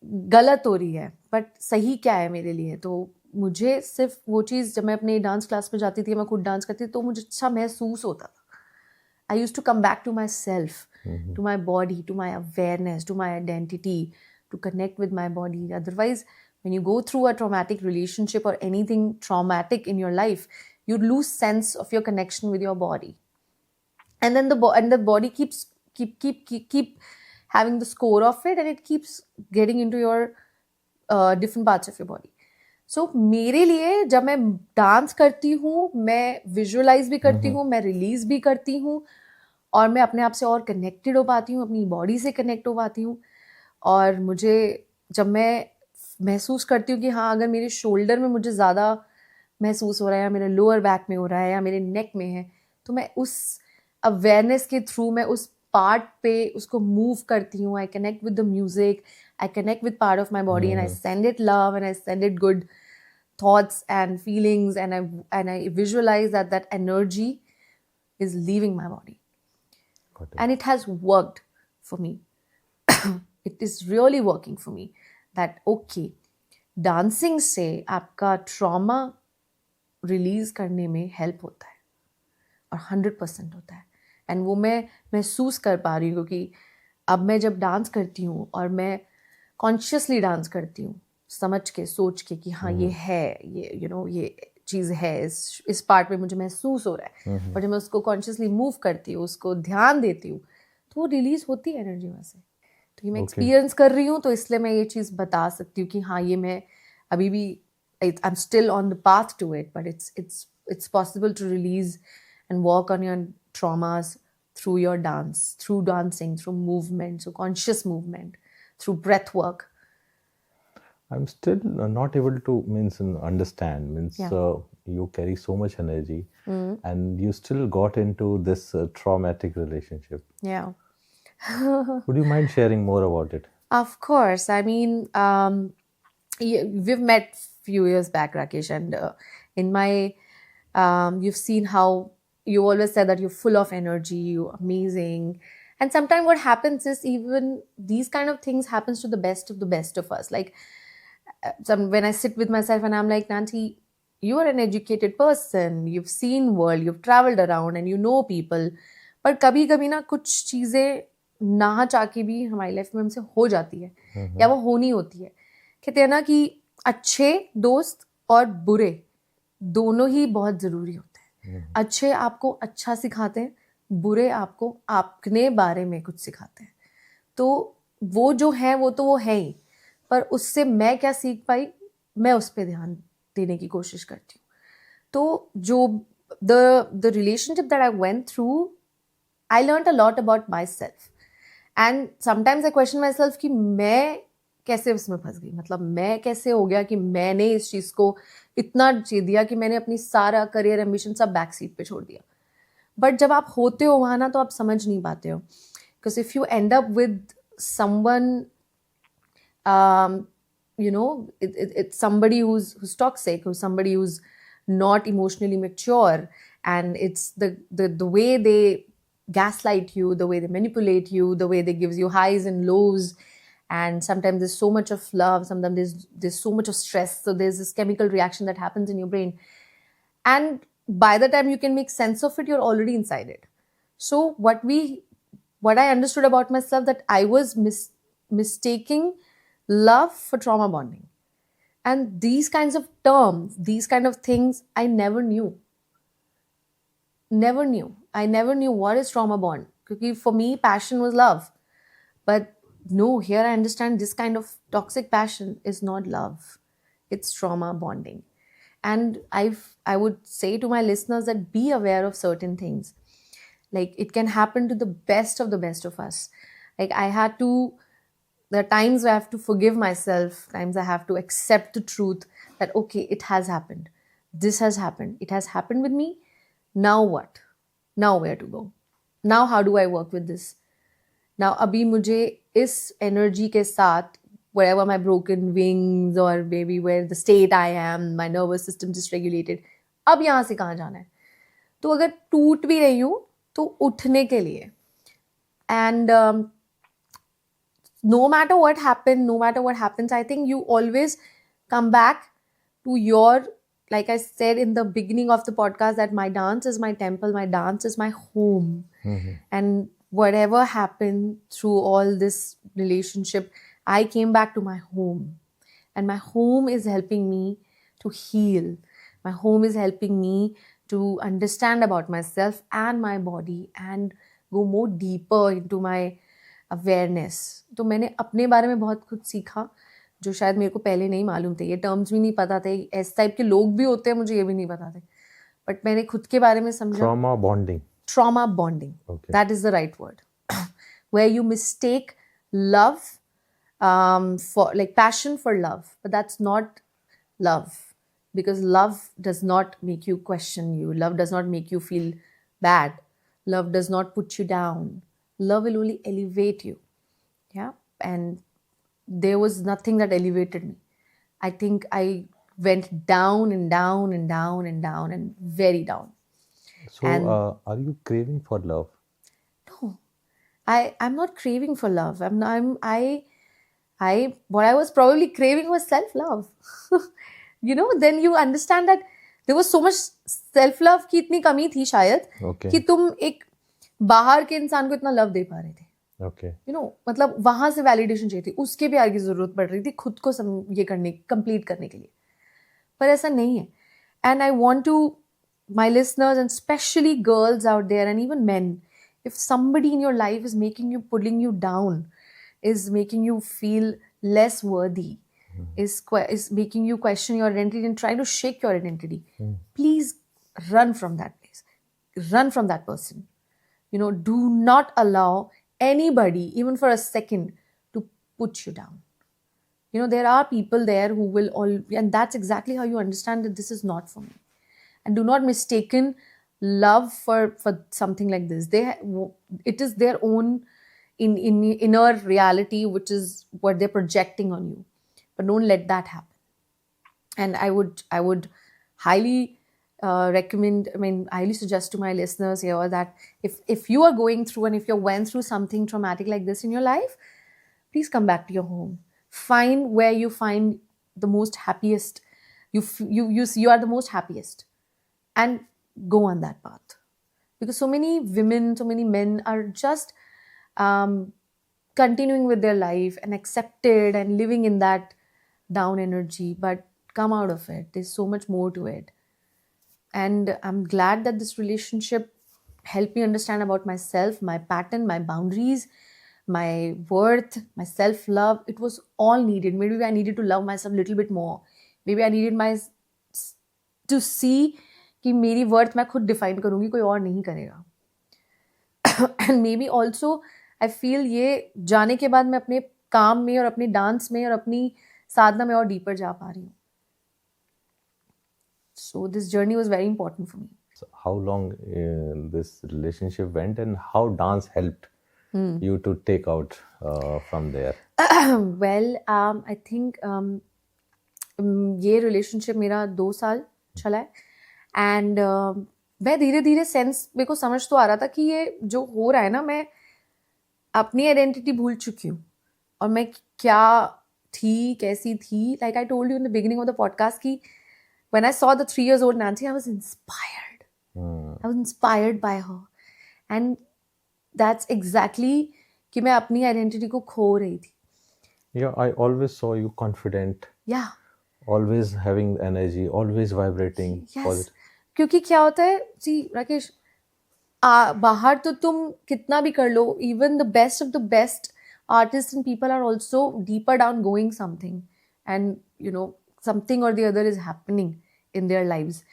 गलत हो रही है, बट सही क्या है मेरे लिए, तो मुझे सिर्फ वो चीज़, जब मैं अपने डांस क्लास में जाती थी, मैं खुद डांस करती थी, तो मुझे अच्छा महसूस होता था. I used to come back to myself, to my body, to my awareness, to my identity, to connect with my body. Otherwise, when you go through a traumatic relationship or anything traumatic in your life, you lose sense of your connection with your body, and then the body keep having the score of it, and it keeps getting into your different parts of your body. So मेरे लिए जब मैं dance करती हूँ, मैं visualise भी करती हूँ, मैं रिलीज भी करती हूँ, और मैं अपने आप से और कनेक्टेड हो पाती हूँ, अपनी बॉडी से कनेक्ट हो पाती हूँ. और मुझे जब मैं महसूस करती हूँ कि हाँ अगर मेरे शोल्डर में मुझे ज़्यादा महसूस हो रहा है, या मेरे लोअर बैक में हो रहा है, या मेरे नेक में है, तो मैं उस अवेयरनेस के थ्रू मैं उस पार्ट पे उसको मूव करती हूँ. I connect with the music, I connect with part of my body, and I send it love, and I send it good thoughts and feelings, and I visualize that energy is leaving my body. Got it. And it has worked for me. It is really working for me that okay, dancing से आपका trauma release करने में help होता है, और 100% होता है. and वो मैं महसूस कर पा रही हूँ, क्योंकि अब मैं जब डांस करती हूँ और मैं कॉन्शियसली डांस करती हूँ, समझ के, सोच के कि हाँ ये है, ये ये चीज़ है, इस पार्ट में मुझे महसूस हो रहा है, और जब मैं उसको कॉन्शियसली मूव करती हूँ, उसको ध्यान देती हूँ, तो वो रिलीज होती है एनर्जी वहाँ से. तो ये मैं एक्सपीरियंस कर रही हूँ, तो इसलिए मैं ये चीज़ बता सकती हूँ कि हाँ ये मैं अभी भी, I am still on the path to it, but it's possible to release and work on your traumas through your dance, through dancing, through movement, so conscious movement, through breath work. I'm still not able to understand. You carry so much energy, and you still got into this traumatic relationship. Yeah. Would you mind sharing more about it? Of course. I mean, we've met few years back, Rakesh, and in my, you've seen how you always said that you're full of energy, you're amazing. And sometimes what happens is even these kind of things happens to the best of us. Like when I sit with myself and I'm like, Nancy, you are an educated person, you've seen world, you've traveled around and you know people. पर कभी कभी ना कुछ चीज़ें ना चाह के भी हमारी लाइफ में हमसे हो जाती है, या वो होनी होती है. कहते हैं ना कि अच्छे दोस्त और बुरे दोनों ही बहुत ज़रूरी होते हैं. अच्छे आपको अच्छा सिखाते हैं, बुरे आपको अपने बारे में कुछ सिखाते हैं. तो वो जो है वो तो वो है ही, पर उससे मैं क्या सीख पाई, मैं उस पर ध्यान देने की कोशिश करती हूँ. तो जो the relationship that I went through, I learned a lot about myself. And sometimes I question myself कि मैं कैसे उसमें फंस गई, मतलब मैं कैसे हो गया कि मैंने इस चीज़ को इतना जी दिया कि मैंने अपनी सारा करियर एम्बिशन सब बैक सीट पे छोड़ दिया. बट जब आप होते हो वहाँ ना, तो आप समझ नहीं पाते हो. Because if you and up with someone, it's somebody who's toxic, who's somebody who's not emotionally mature, and it's the way they gaslight you, the way they manipulate you, the way they gives you highs and lows. And sometimes there's so much of love, sometimes there's so much of stress, so there's this chemical reaction that happens in your brain, and by the time you can make sense of it, you're already inside it. So what I understood about myself, that I was mistaking love for trauma bonding. And these kinds of terms, these kind of things, I never knew. I never knew what is trauma bond. Because for me, passion was love. But no, here I understand this kind of toxic passion is not love. It's trauma bonding. And I would say to my listeners that be aware of certain things. Like it can happen to the best of us. Like there are times where I have to forgive myself, times I have to accept the truth that okay, it has happened. This has happened. It has happened with me. Now what? Now where to go? Now how do I work with this? Now अभी मुझे इस energy के साथ wherever my broken wings or maybe where the state I am, my nervous system dysregulated, अब यहाँ से कहाँ जाना है? तो अगर टूट भी रही हूँ तो उठने के लिए. And no matter what happens, I think you always come back to your, like I said in the beginning of the podcast, that my dance is my temple, my dance is my home. And whatever happened through all this relationship, I came back to my home. And my home is helping me to heal. My home is helping me to understand about myself and my body and go more deeper into my awareness. तो मैंने अपने बारे में बहुत कुछ सीखा जो शायद मेरे को पहले नहीं मालूम थे. ये टर्म्स भी नहीं पता थे, इस टाइप के लोग भी होते हैं, मुझे ये भी नहीं पता थे. बट मैंने खुद के बारे में समझा. Trauma bonding. Okay. That is the right word. Where you mistake love for like passion for love, but that's not love, because love does not make you question you. Love does not make you feel bad. Love does not put you down. Love will only elevate you. Yeah. And there was nothing that elevated me. I think I went down and down and down and down and very down. So are you craving for love? No, I'm not craving for love. What I was probably craving was self-love. Then you understand that there was so much self-love की इतनी कमी थी शायद कि तुम एक बाहर के इंसान को इतना लव दे पा रहे थे. Okay. मतलब वहां से वैलिडेशन चाहिए थी, उसके प्यार की जरूरत पड़ रही थी खुद को कंप्लीट करने के लिए. पर ऐसा नहीं है. And I want to, my listeners and especially girls out there and even men, if somebody in your life is pulling you down, is making you feel less worthy, is making you question your identity and trying to shake your identity, please run from that place. Run from that person. Do not allow anybody, even for a second, to put you down. There are people there who will and that's exactly how you understand that this is not for me. And do not mistaken love for something like this. It is their own inner reality, which is what they're projecting on you. But don't let that happen. And I would highly highly suggest to my listeners here that if you are going through and if you went through something traumatic like this in your life, please come back to your home. Find where you find the most happiest. You are the most happiest, and go on that path. Because so many women, so many men are just continuing with their life and accepted and living in that down energy, but come out of it. There's so much more to it. And I'm glad that this relationship helped me understand about myself, my pattern, my boundaries, my worth, my self-love. It was all needed. Maybe I needed to love myself a little bit more. Maybe I needed to see कि मेरी worth मैं खुद define करूँगी, कोई और नहीं करेगा. And maybe also I feel ये जाने के बाद मैं अपने काम में और अपने डांस में और अपनी साधना में और डीपर जा पा रही हूँ. So this journey was very important for me. So how long this relationship went and how dance helped you to take out from there? Well, I think ये relationship मेरा 2 साल चला है. एंड मैं धीरे धीरे सेंस मेरे को समझ तो आ रहा था कि ये जो हो रहा है ना, मैं अपनी आइडेंटिटी भूल चुकी हूँ और मैं क्या थी, कैसी थी. Like I told you in the beginning of the podcast कि when I saw the 3 years old Nancy, I was inspired. I was inspired by her. And that's exactly कि मैं अपनी आइडेंटिटी को खो रही थी. Yeah, I always saw you confident. Yeah. always having energy, always vibrating, Yes. positive. क्योंकि क्या होता है, सी राकेश, बाहर तो तुम कितना भी कर लो, even the best of the best artist and people are also deeper down going something, and you know something or the other is happening in their lives.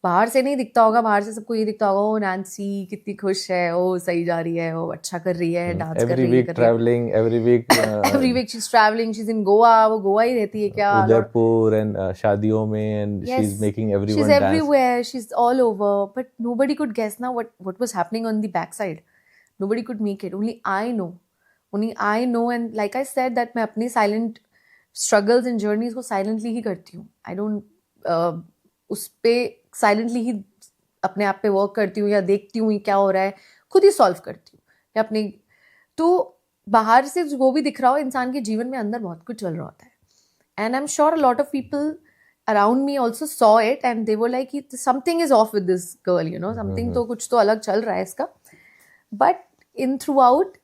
बाहर से नहीं दिखता होगा, बाहर से सबको ये दिखता होगा, ओ नैन्सी कितनी खुश है, ओ सही जा रही है, ओ अच्छा कर रही है, डांस कर Every रही है, week कर रही है. traveling, every week every week she is travelling, she is in Goa, वो गोवा ही रहती है क्या? Udaipur and शादियों में, and Yes, she's making she's everyone dance. everywhere. She's all over. But nobody could guess now what was happening on the backside. Nobody could make it. Only I know. Only I know. And like I said, that मैं अपने silent struggles and journeys को silently ही करती हूँ. I don't उस पे silently ही अपने आप पे work करती हूँ, या देखती हूँ ये क्या हो रहा है, खुद ही solve करती हूँ, या अपने. तो बाहर से जो भी दिख रहा हो, इंसान के जीवन में अंदर बहुत कुछ चल रहा होता है. And I'm sure a lot of people around me also saw it, and they were like, something is off with this girl, you know, something तो कुछ तो अलग चल रहा है इसका. But in throughout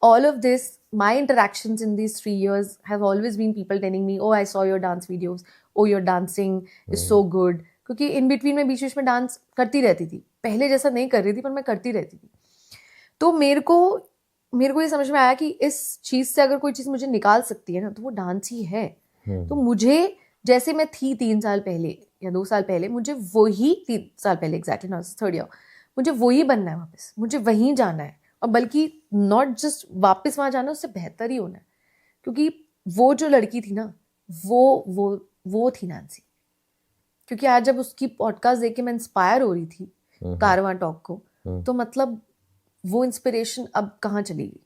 all of this, my interactions in these 3 years have always been people telling me, oh, I saw your dance videos, oh, your dancing is so good. क्योंकि in between मैं बीच में dance करती रहती थी, पहले जैसा नहीं कर रही थी, पर मैं करती रहती थी. तो मेरे को ये समझ में आया कि इस चीज़ से अगर कोई चीज़ मुझे निकाल सकती है ना, तो वो डांस ही है. तो मुझे, जैसे मैं थी 3 साल पहले या 2 साल पहले, मुझे वही 3 साल पहले एग्जैक्टली ना, थर्ड ईयर, मुझे वही बनना है वापस, मुझे वहीं जाना है. और बल्कि नॉट जस्ट वापस वहाँ जाना, उससे बेहतर ही होना है. क्योंकि वो जो लड़की थी ना, वो थी नैन्सी. क्योंकि आज जब उसकी पॉडकास्ट देख के मैं इंस्पायर हो रही थी कारवां टॉक को, तो मतलब वो इंस्पिरेशन अब कहाँ चली गई.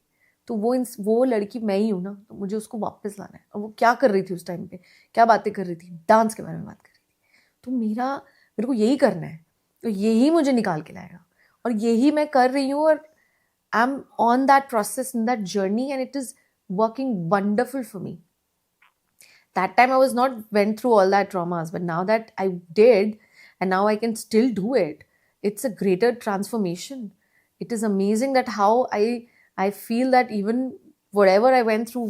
तो वो लड़की मैं ही हूँ ना, तो मुझे उसको वापस लाना है. और वो क्या कर रही थी उस टाइम पे, क्या बातें कर रही थी, डांस के बारे में बात कर रही थी. तो मेरे को यही करना है, तो यही मुझे निकाल के लाएगा, और यही मैं कर रही हूँ. और I am on that process, in that journey, and it is working wonderful for me. That time I was not went through all that traumas, but now that I did, and now I can still do it, it's a greater transformation. It is amazing that how I feel that even whatever I went through,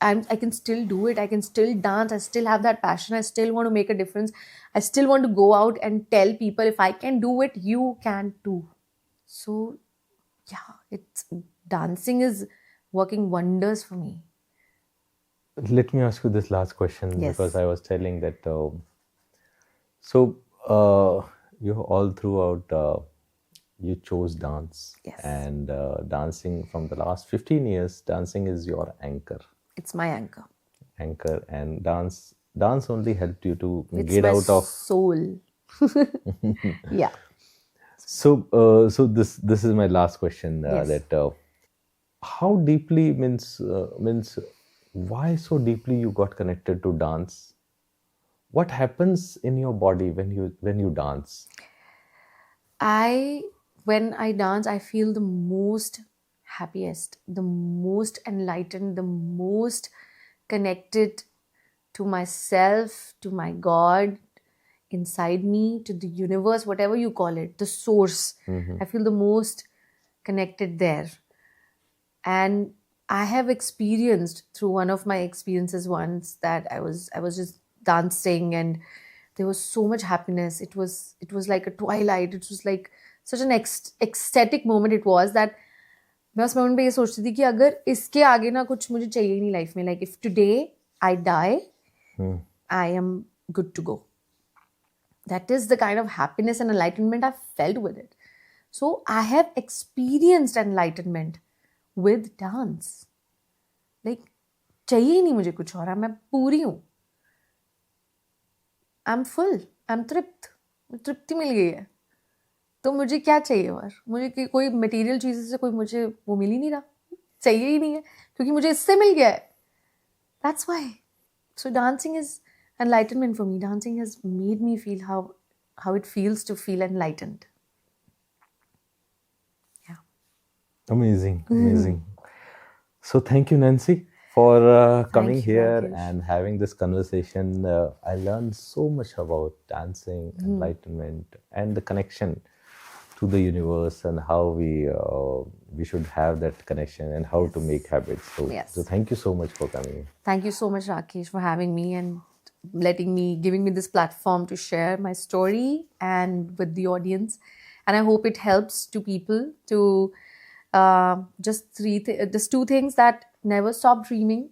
I can still do it. I can still dance. I still have that passion. I still want to make a difference. I still want to go out and tell people, if I can do it, you can too. So yeah, it's dancing is working wonders for me. Let me ask you this last question. Yes. Because I was telling that you all throughout you chose dance. Yes. And dancing from the last 15 years, dancing is your anchor. It's my anchor. And dance only helped you to It's get my out of soul. Yeah. so this is my last question. Yes. That how deeply means why so deeply you got connected to dance? What happens in your body when you dance? When I dance, I feel the most happiest, the most enlightened, the most connected to myself, to my God inside me, to the universe, whatever you call it, the source. I feel the most connected there. And I have experienced through one of my experiences once that I was just dancing, and there was so much happiness. It was like a twilight. It was like such an ecstatic moment. It was that मैं उस moment पे ये सोचती थी कि अगर इसके आगे ना कुछ मुझे चाहिए नहीं लाइफ में, like if today I die, I am good to go. That is the kind of happiness and enlightenment I felt with it. So I have experienced enlightenment with dance. Like चाहिए नहीं मुझे कुछ और, मैं पूरी हूँ. I'm full. I'm तृप्ति मिल गई है. तो मुझे क्या चाहिए और? मुझे कोई मटेरियल चीज़ से कोई मुझे वो मिल ही नहीं रहा, चाहिए ही नहीं है, क्योंकि मुझे इससे मिल गया है. That's why. So dancing is enlightenment for me. Dancing has made me feel how it feels to feel enlightened. Yeah. Amazing. So thank you, Nancy, for coming you, here Rakesh. and having this conversation. I learned so much about dancing, enlightenment, and the connection to the universe, and how we should have that connection, and how to make habits. So Yes. thank you so much for coming. Thank you so much, Rakesh, for having me, and giving me this platform to share my story and with the audience. And I hope it helps to people to just two things: that never stop dreaming.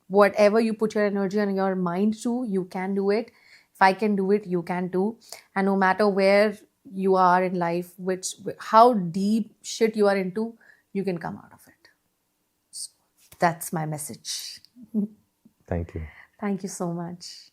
Whatever you put your energy and your mind to, you can do it. If I can do it, you can too. And no matter where you are in life, how deep shit you are into, you can come out of it. So that's my message. Thank you. Thank you so much.